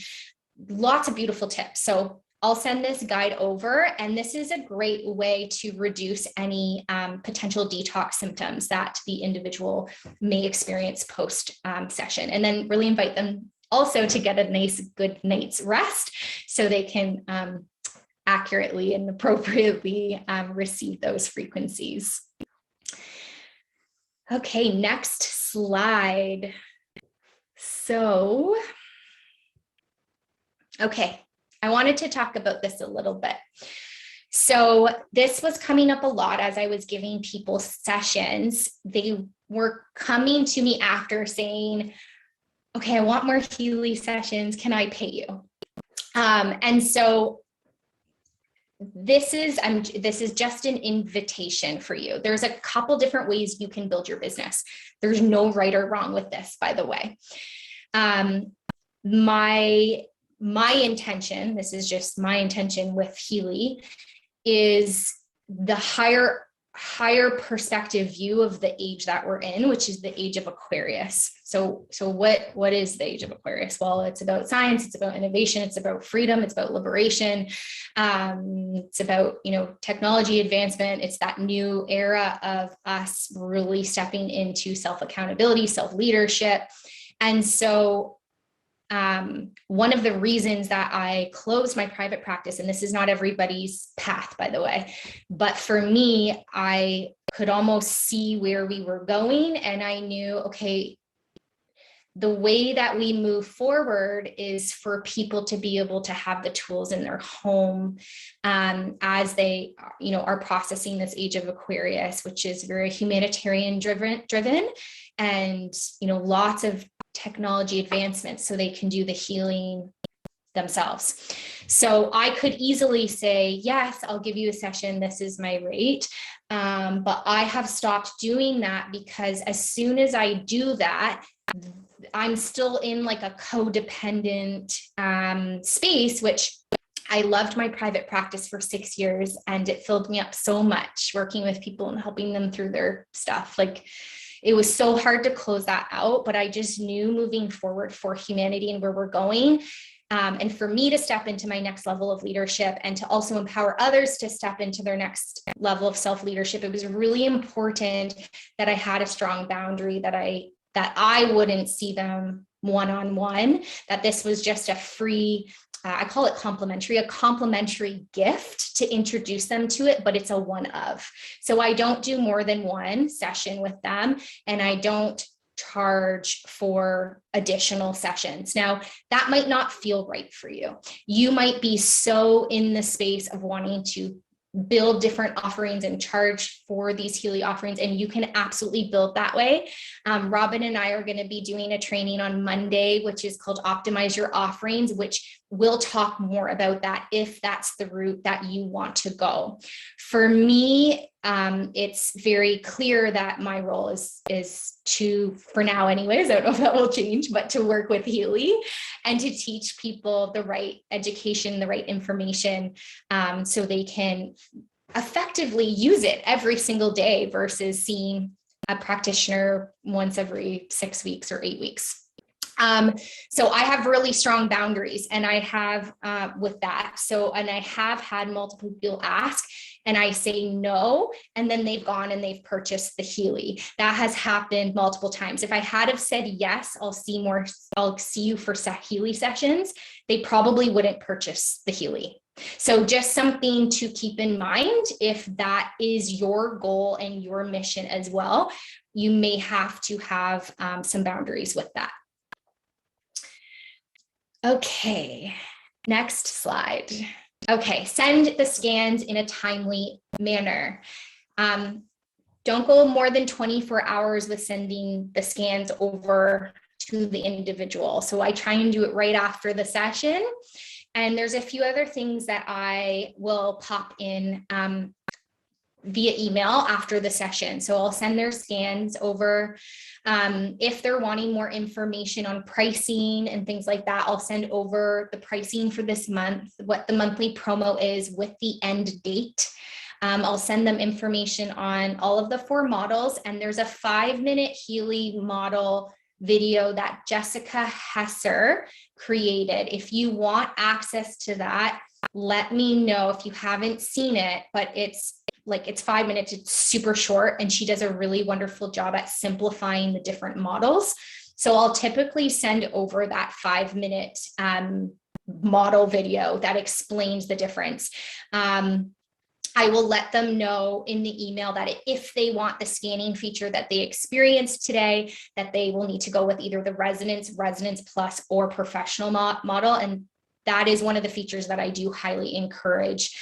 lots of beautiful tips. So I'll send this guide over, and this is a great way to reduce any potential detox symptoms that the individual may experience post session, and then really invite them also to get a nice, good night's rest so they can accurately and appropriately receive those frequencies. Okay, next slide. So, okay. I wanted to talk about this a little bit. So this was coming up a lot as I was giving people sessions. They were coming to me after saying, okay, I want more Healy sessions. Can I pay you? And so this is just an invitation for you. There's a couple different ways you can build your business. There's no right or wrong with this, by the way. My intention, this is just my intention with Healy, is the higher perspective view of the age that we're in, which is the age of Aquarius. So what is the age of Aquarius? Well, it's about science, it's about innovation, it's about freedom, it's about liberation, it's about, technology advancement. It's that new era of us really stepping into self-accountability, self-leadership. And so one of the reasons that I closed my private practice, and this is not everybody's path, by the way, but for me, I could almost see where we were going. And I knew, okay, the way that we move forward is for people to be able to have the tools in their home as they, are processing this age of Aquarius, which is very humanitarian driven and, lots of technology advancements so they can do the healing themselves. So I could easily say, yes, I'll give you a session. This is my rate. But I have stopped doing that because as soon as I do that, I'm still in like a codependent space, which I loved my private practice for 6 years and it filled me up so much working with people and helping them through their stuff. Like, it was so hard to close that out, but I just knew moving forward for humanity and where we're going, and for me to step into my next level of leadership and to also empower others to step into their next level of self-leadership, it was really important that I had a strong boundary, that I wouldn't see them one-on-one, that this was just a free, I call it a complimentary gift to introduce them to it, but it's a one of. So I don't do more than one session with them, and I don't charge for additional sessions. Now, that might not feel right for you. You might be so in the space of wanting to build different offerings and charge for these Healy offerings, and you can absolutely build that way. Robin and I are going to be doing a training on Monday, which is called Optimize Your Offerings, which we'll talk more about that if that's the route that you want to go. For me, it's very clear that my role is to, for now anyways, I don't know if that will change, but to work with Healy and to teach people the right education, the right information, so they can effectively use it every single day versus seeing a practitioner once every 6 weeks or 8 weeks. So I have really strong boundaries, and I have with that. And I have had multiple people ask, and I say no, and then they've gone and they've purchased the Healy. That has happened multiple times. If I had have said yes, I'll see you for Healy sessions, they probably wouldn't purchase the Healy. So just something to keep in mind, if that is your goal and your mission as well, you may have to have some boundaries with that. Okay, next slide. Okay, send the scans in a timely manner. Don't go more than 24 hours with sending the scans over to the individual. So I try and do it right after the session. And there's a few other things that I will pop in via email after the session. So I'll send their scans over. If they're wanting more information on pricing and things like that, I'll send over the pricing for this month, what the monthly promo is with the end date. I'll send them information on all of the 4 models, and there's a 5-minute Healy model video that Jessica Hesser created. If you want access to that, let me know if you haven't seen it, but it's 5 minutes, it's super short, and she does a really wonderful job at simplifying the different models. So I'll typically send over that 5-minute model video that explains the difference. I will let them know in the email that if they want the scanning feature that they experienced today, that they will need to go with either the Resonance Plus, or Professional model. And that is one of the features that I do highly encourage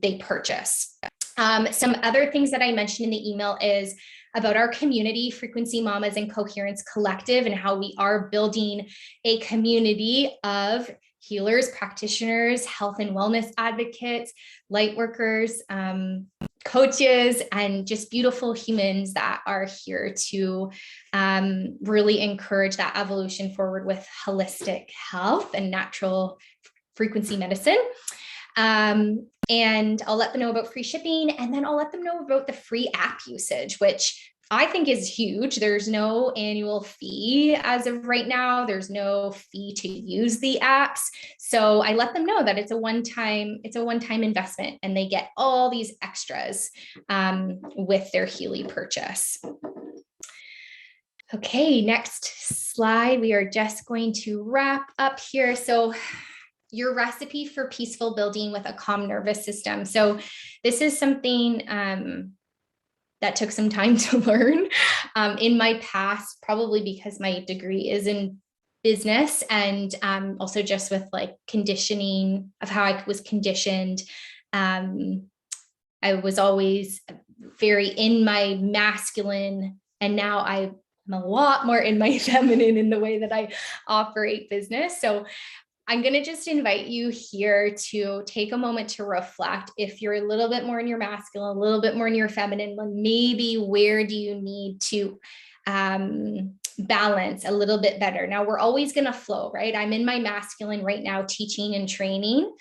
they purchase. Some other things that I mentioned in the email is about our community, Frequency Mamas and Coherence Collective, and how we are building a community of healers, practitioners, health and wellness advocates, light workers, coaches, and just beautiful humans that are here to really encourage that evolution forward with holistic health and natural frequency medicine. And I'll let them know about free shipping, and then I'll let them know about the free app usage, which I think is huge. There's no annual fee as of right now. There's no fee to use the apps. So I let them know that it's a one-time investment, and they get all these extras with their Healy purchase. Okay, next slide. We are just going to wrap up here. So your recipe for peaceful building with a calm nervous system. So this is something that took some time to learn in my past, probably because my degree is in business, and also just with like conditioning of how I was conditioned. I was always very in my masculine, and now I'm a lot more in my feminine in the way that I operate business. So I'm going to just invite you here to take a moment to reflect. If you're a little bit more in your masculine, a little bit more in your feminine, maybe where do you need to balance a little bit better? Now, we're always going to flow, right? I'm in my masculine right now, teaching and training.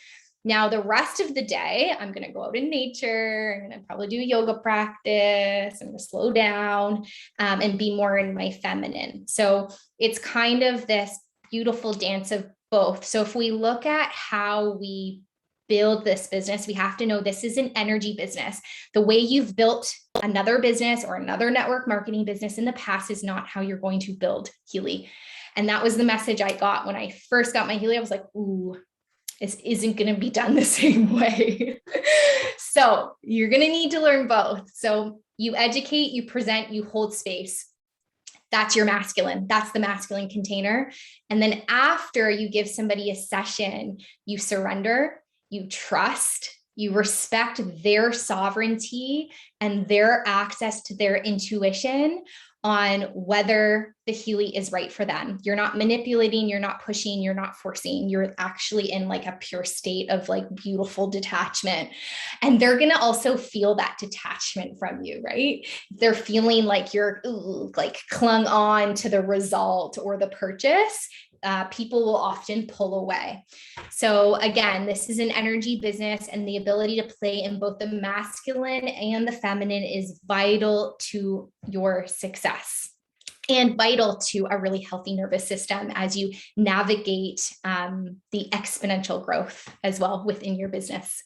Now, the rest of the day, I'm going to go out in nature. I'm going to probably do yoga practice. I'm going to slow down and be more in my feminine. So it's kind of this beautiful dance of both. So if we look at how we build this business, we have to know this is an energy business. The way you've built another business or another network marketing business in the past is not how you're going to build Healy. And that was the message I got when I first got my Healy. I was like, ooh, this isn't going to be done the same way. So you're going to need to learn both. So you educate, you present, you hold space. That's your masculine. That's the masculine container. And then after you give somebody a session, you surrender, you trust, you respect their sovereignty and their access to their intuition on whether the Healy is right for them. You're not manipulating, you're not pushing, you're not forcing. You're actually in like a pure state of like beautiful detachment. And they're going to also feel that detachment from you, right? They're feeling like you're like clung on to the result or the purchase. People will often pull away. So again, this is an energy business, and the ability to play in both the masculine and the feminine is vital to your success and vital to a really healthy nervous system as you navigate the exponential growth as well within your business.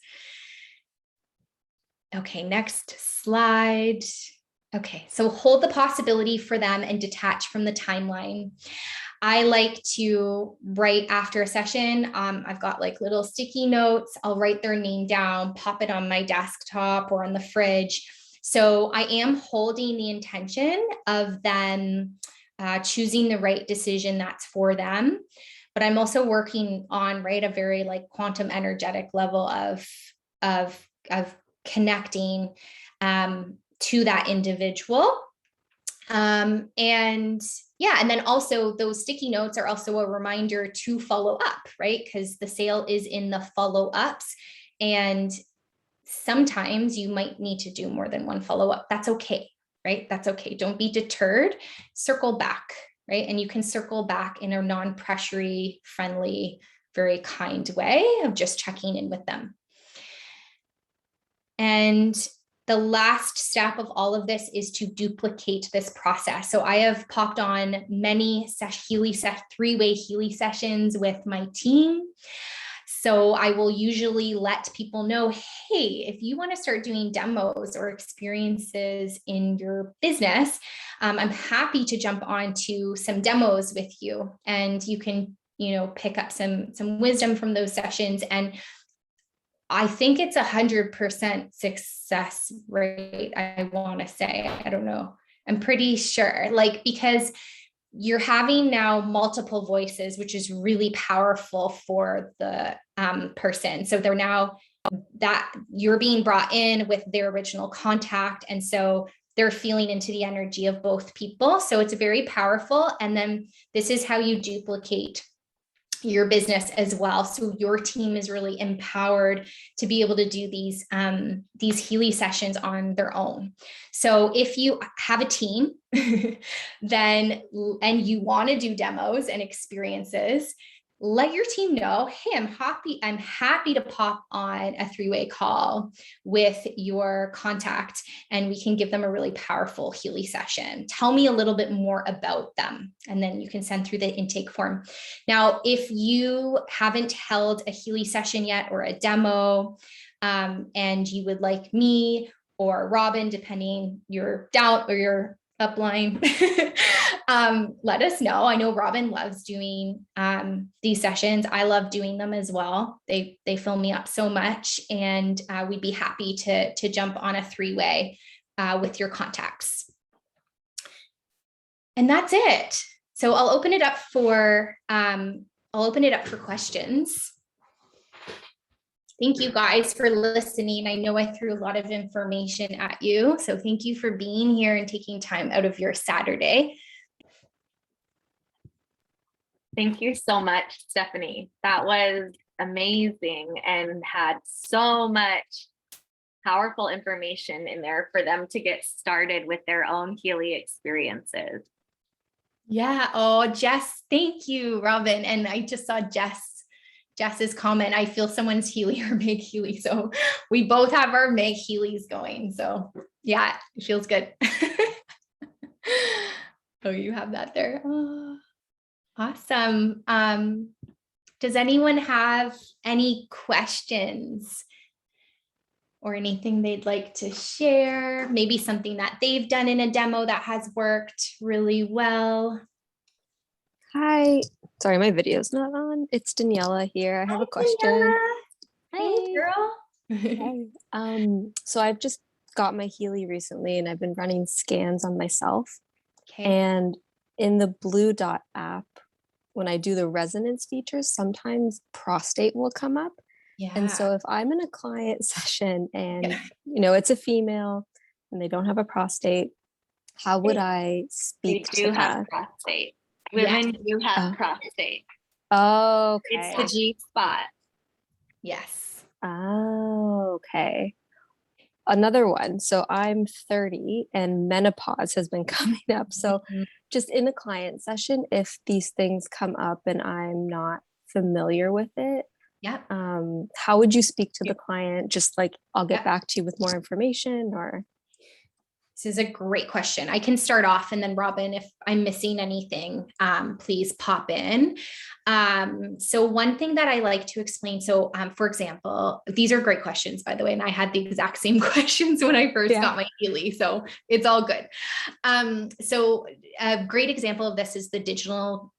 Okay, next slide. Okay, so hold the possibility for them and detach from the timeline. I like to write after a session. I've got like little sticky notes. I'll write their name down, pop it on my desktop or on the fridge. So I am holding the intention of them choosing the right decision that's for them. But I'm also working on, right, a very like quantum energetic level of connecting to that individual. And yeah, and then also those sticky notes are also a reminder to follow up, right? Because the sale is in the follow-ups, and sometimes you might need to do more than one follow-up. That's okay, right? That's okay. Don't be deterred. Circle back, right? And you can circle back in a non-pressury, friendly, very kind way of just checking in with them. And the last step of all of this is to duplicate this process. So I have popped on many three-way Healy sessions with my team. So I will usually let people know, hey, if you want to start doing demos or experiences in your business, I'm happy to jump on to some demos with you, and you can, pick up some wisdom from those sessions. And I think it's 100% success rate. I want to say, I don't know. I'm pretty sure, because you're having now multiple voices, which is really powerful for the person. So they're now that you're being brought in with their original contact. And so they're feeling into the energy of both people. So it's very powerful. And then this is how you duplicate your business as well. So your team is really empowered to be able to do these Healy sessions on their own. So if you have a team then, and you want to do demos and experiences, let your team know, hey, I'm happy to pop on a 3-way call with your contact and we can give them a really powerful Healy session. Tell me a little bit more about them. And then you can send through the intake form. Now, if you haven't held a Healy session yet or a demo, and you would like me or Robin, depending your down or your upline, let us know. I know Robin loves doing these sessions. I love doing them as well. They fill me up so much, and we'd be happy to jump on a 3-way with your contacts. And that's it. So I'll open it up for questions. Thank you guys for listening. I know I threw a lot of information at you, so thank you for being here and taking time out of your Saturday. Thank you so much, Stephanie. That was amazing and had so much powerful information in there for them to get started with their own Healy experiences. Yeah. Oh, Jess, thank you, Robin. And I just saw Jess's comment. I feel someone's Healy or Meg Healy. So we both have our Meg Healys going. So yeah, it feels good. Oh, you have that there. Oh, awesome. Does anyone have any questions or anything they'd like to share? Maybe something that they've done in a demo that has worked really well. Hi, sorry, my video's not on. It's Daniela here. I have a question. Daniela. Hey, girl. Hi. So I've just got my Healy recently and I've been running scans on myself. Okay. And in the Blue Dot app, when I do the resonance features, sometimes prostate will come up. Yeah. And so if I'm in a client session and, it's a female and they don't have a prostate, how would I speak to that? Have prostate. Women do have prostate. Oh, okay. It's the G spot. Yes. Oh, okay. Another one. So I'm 30 and menopause has been coming up. So just in a client session, if these things come up and I'm not familiar with it, how would you speak to the client? Just like, I'll get back to you with more information, or? This is a great question. I can start off, and then Robin, if I'm missing anything, please pop in. So one thing that I like to explain, so for example, these are great questions, by the way, and I had the exact same questions when I first got my Healy, so it's all good. So a great example of this is the digital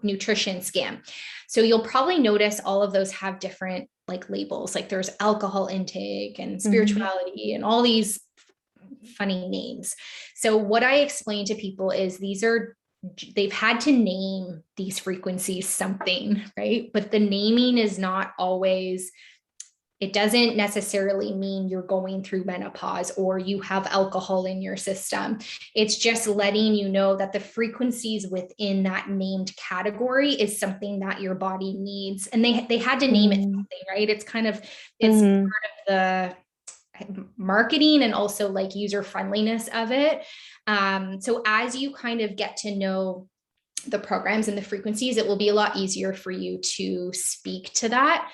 nutrition scan. So you'll probably notice all of those have different like labels, like there's alcohol intake and spirituality and all these funny names. So what I explain to people is they've had to name these frequencies something, right? But the naming is not always, it doesn't necessarily mean you're going through menopause or you have alcohol in your system. It's just letting you know that the frequencies within that named category is something that your body needs. And they had to name it something, right? It's kind of, it's part of the marketing and also like user friendliness of it. So as you kind of get to know the programs and the frequencies, it will be a lot easier for you to speak to that.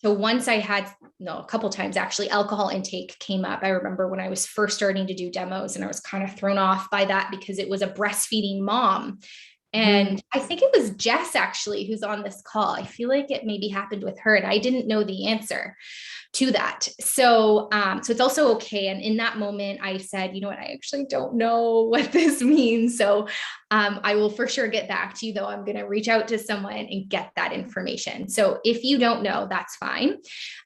So once I had, a couple times actually, alcohol intake came up. I remember when I was first starting to do demos and I was kind of thrown off by that because it was a breastfeeding mom. And I think it was Jess actually who's on this call. I feel like it maybe happened with her and I didn't know the answer to that. So it's also okay. And in that moment I said, you know what, I actually don't know what this means. So I will for sure get back to you, though. I'm going to reach out to someone and get that information. So if you don't know, that's fine.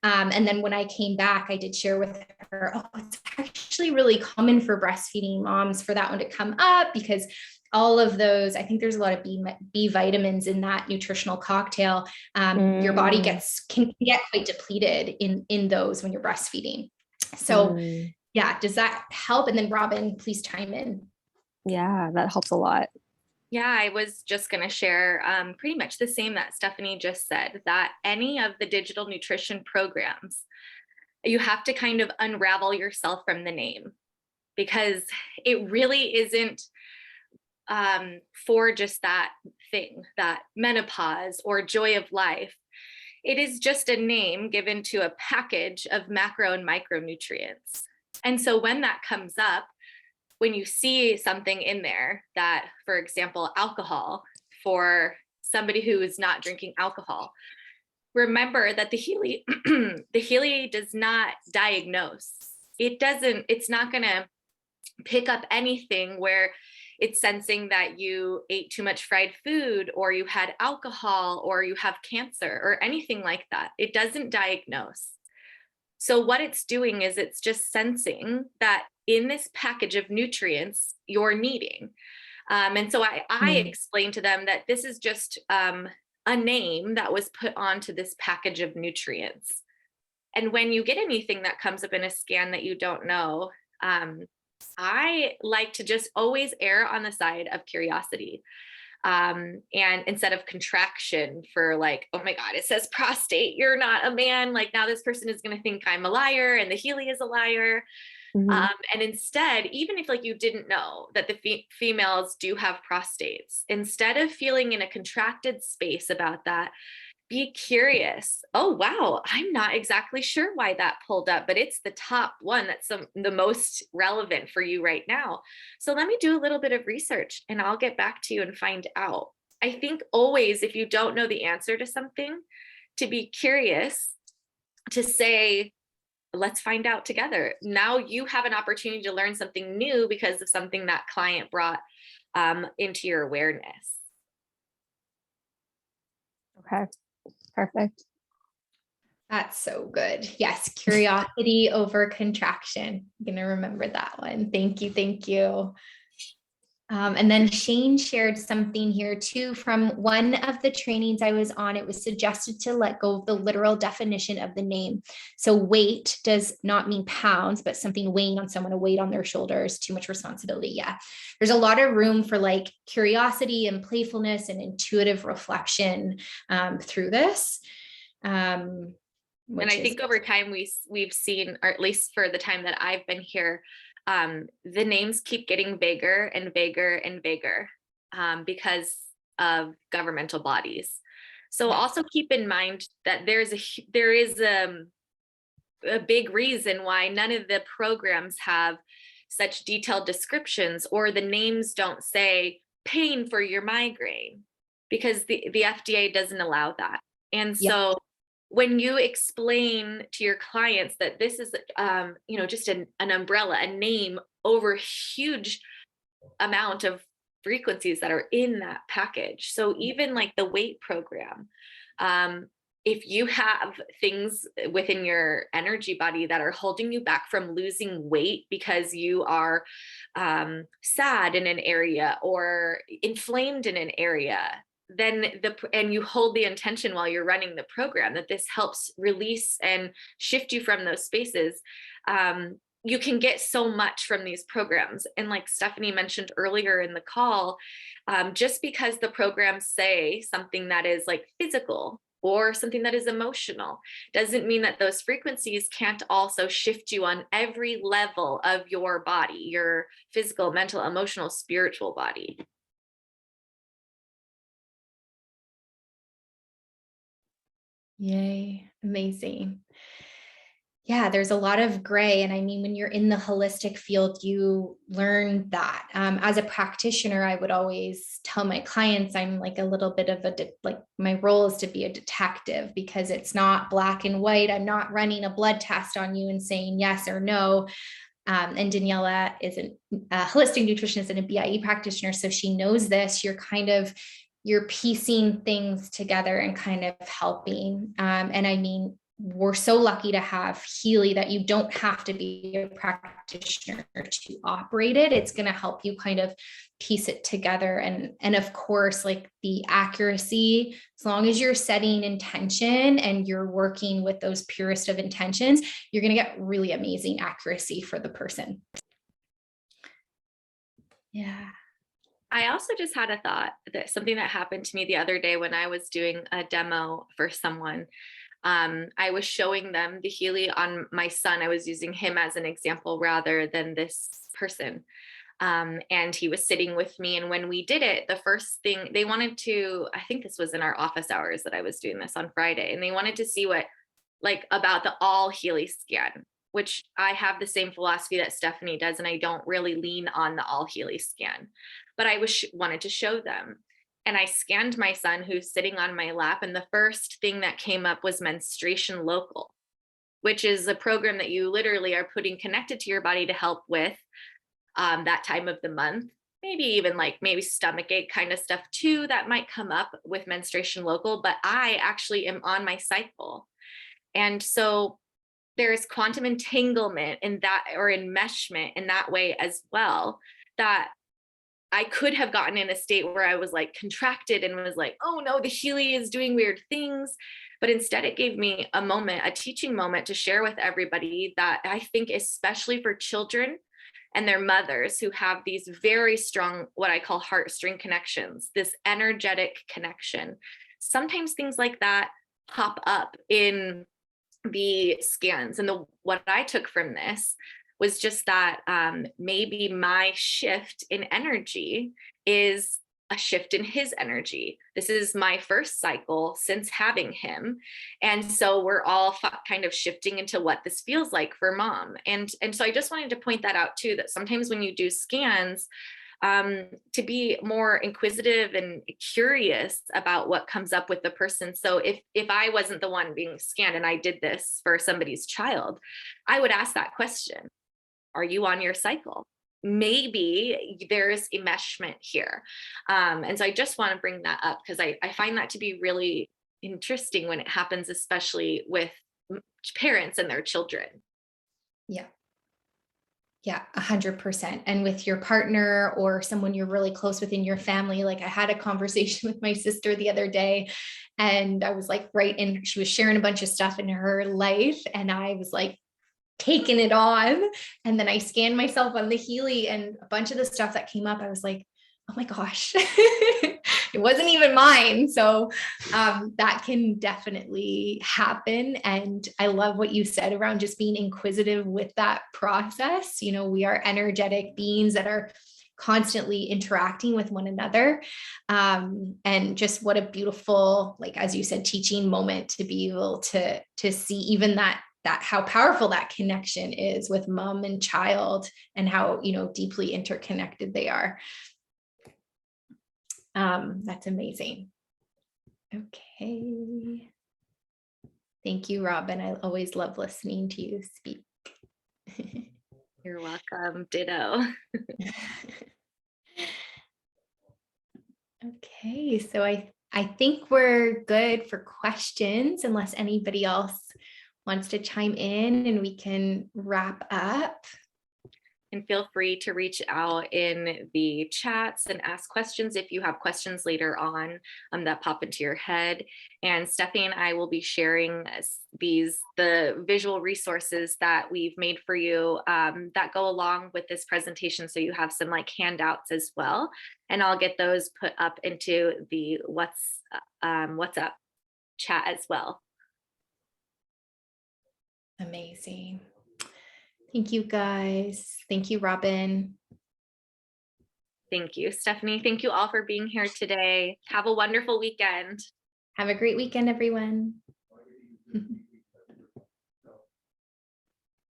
And then when I came back, I did share with her, it's actually really common for breastfeeding moms for that one to come up because all of those, I think there's a lot of B vitamins in that nutritional cocktail. Your body can get quite depleted in those when you're breastfeeding. So yeah, does that help? And then Robin, please chime in. Yeah, that helps a lot. Yeah, I was just going to share pretty much the same that Stephanie just said, that any of the digital nutrition programs, you have to kind of unravel yourself from the name, because it really isn't for just that thing, that menopause or joy of life. It is just a name given to a package of macro and micronutrients. And so when that comes up, when you see something in there that, for example, alcohol, for somebody who is not drinking alcohol, remember that the Healy, the Healy does not diagnose. It's not going to pick up anything where it's sensing that you ate too much fried food, or you had alcohol, or you have cancer, or anything like that. It doesn't diagnose. So what it's doing is it's just sensing that in this package of nutrients you're needing. And so I explained to them that this is just a name that was put onto this package of nutrients. And when you get anything that comes up in a scan that you don't know, I like to just always err on the side of curiosity. And instead of contraction for like, oh my God, it says prostate, you're not a man. Like now this person is going to think I'm a liar and the Healy is a liar. Mhm. And instead, even if like you didn't know that the females do have prostates, instead of feeling in a contracted space about that, be curious. Oh, wow, I'm not exactly sure why that pulled up, but it's the top one that's the most relevant for you right now. So let me do a little bit of research and I'll get back to you and find out. I think always, if you don't know the answer to something, to be curious, to say, let's find out together. Now you have an opportunity to learn something new because of something that client brought into your awareness. Okay, perfect. That's so good. Yes, curiosity over contraction. I'm going to remember that one. Thank you. Thank you. And then Shane shared something here too from one of the trainings I was on. It was suggested to let go of the literal definition of the name. So weight does not mean pounds, but something weighing on someone, a weight on their shoulders, too much responsibility. Yeah. There's a lot of room for like curiosity and playfulness and intuitive reflection through this. And I think over time we've seen, or at least for the time that I've been here, the names keep getting bigger and bigger and bigger because of governmental bodies. So also keep in mind that there is a big reason why none of the programs have such detailed descriptions, or the names don't say pain for your migraine, because the FDA doesn't allow that. And so when you explain to your clients that this is, just an umbrella, a name over huge amount of frequencies that are in that package. So even like the weight program, if you have things within your energy body that are holding you back from losing weight because you are sad in an area or inflamed in an area, then and you hold the intention while you're running the program that this helps release and shift you from those spaces, you can get so much from these programs. And like Stephanie mentioned earlier in the call, just because the programs say something that is like physical or something that is emotional doesn't mean that those frequencies can't also shift you on every level of your body, your physical, mental, emotional, spiritual body. Yay, amazing. Yeah, there's a lot of gray. And I mean, when you're in the holistic field, you learn that. As a practitioner, I would always tell my clients I'm like a little bit of my role is to be a detective, because it's not black and white. I'm not running a blood test on you and saying yes or no. And Daniela is a holistic nutritionist and a BIE practitioner. So she knows this. You're piecing things together and kind of helping. And I mean, we're so lucky to have Healy that you don't have to be a practitioner to operate it. It's going to help you kind of piece it together. And of course, like the accuracy, as long as you're setting intention and you're working with those purest of intentions, you're going to get really amazing accuracy for the person. Yeah. I also just had a thought that something that happened to me the other day when I was doing a demo for someone. I was showing them the Healy on my son. I was using him as an example rather than this person. And he was sitting with me. And when we did it, the first thing they wanted to, I think this was in our office hours that I was doing this on Friday, and they wanted to see what, like, about the all Healy scan, which I have the same philosophy that Stephanie does. And I don't really lean on the all Healy scan, but I wanted to show them. And I scanned my son who's sitting on my lap. And the first thing that came up was menstruation local, which is a program that you literally are putting connected to your body to help with that time of the month. Maybe even like maybe stomach ache kind of stuff too that might come up with menstruation local, but I actually am on my cycle. And so there's quantum entanglement in that, or enmeshment in that way as well, that I could have gotten in a state where I was like contracted and was like, oh no, the Healy is doing weird things. But instead it gave me a moment, a teaching moment to share with everybody that I think, especially for children and their mothers who have these very strong, what I call heartstring connections, this energetic connection. Sometimes things like that pop up in the scans. And what I took from this was just that maybe my shift in energy is a shift in his energy. This is my first cycle since having him. And so we're all kind of shifting into what this feels like for mom. And so I just wanted to point that out too, that sometimes when you do scans, to be more inquisitive and curious about what comes up with the person. So if I wasn't the one being scanned and I did this for somebody's child, I would ask that question. Are you on your cycle? Maybe there's enmeshment here. And so I just want to bring that up because I find that to be really interesting when it happens, especially with parents and their children. Yeah. Yeah, 100%. And with your partner or someone you're really close with in your family, like I had a conversation with my sister the other day, and I was like, right. And she was sharing a bunch of stuff in her life. And I was like, taking it on. And then I scanned myself on the Healy, and a bunch of the stuff that came up, I was like, oh my gosh, it wasn't even mine. So that can definitely happen. And I love what you said around just being inquisitive with that process. You know, we are energetic beings that are constantly interacting with one another. And just what a beautiful, like, as you said, teaching moment to be able to see even that how powerful that connection is with mom and child, and how, you know, deeply interconnected they are. That's amazing. Okay. Thank you, Robin. I always love listening to you speak. You're welcome. Ditto. Okay, so I think we're good for questions, unless anybody else wants to chime in and we can wrap up. And feel free to reach out in the chats and ask questions if you have questions later on that pop into your head. And Stephanie and I will be sharing the visual resources that we've made for you that go along with this presentation. So you have some like handouts as well. And I'll get those put up into the WhatsApp chat as well. Amazing. Thank you, guys. Thank you, Robin. Thank you, Stephanie. Thank you all for being here today. Have a wonderful weekend. Have a great weekend, everyone.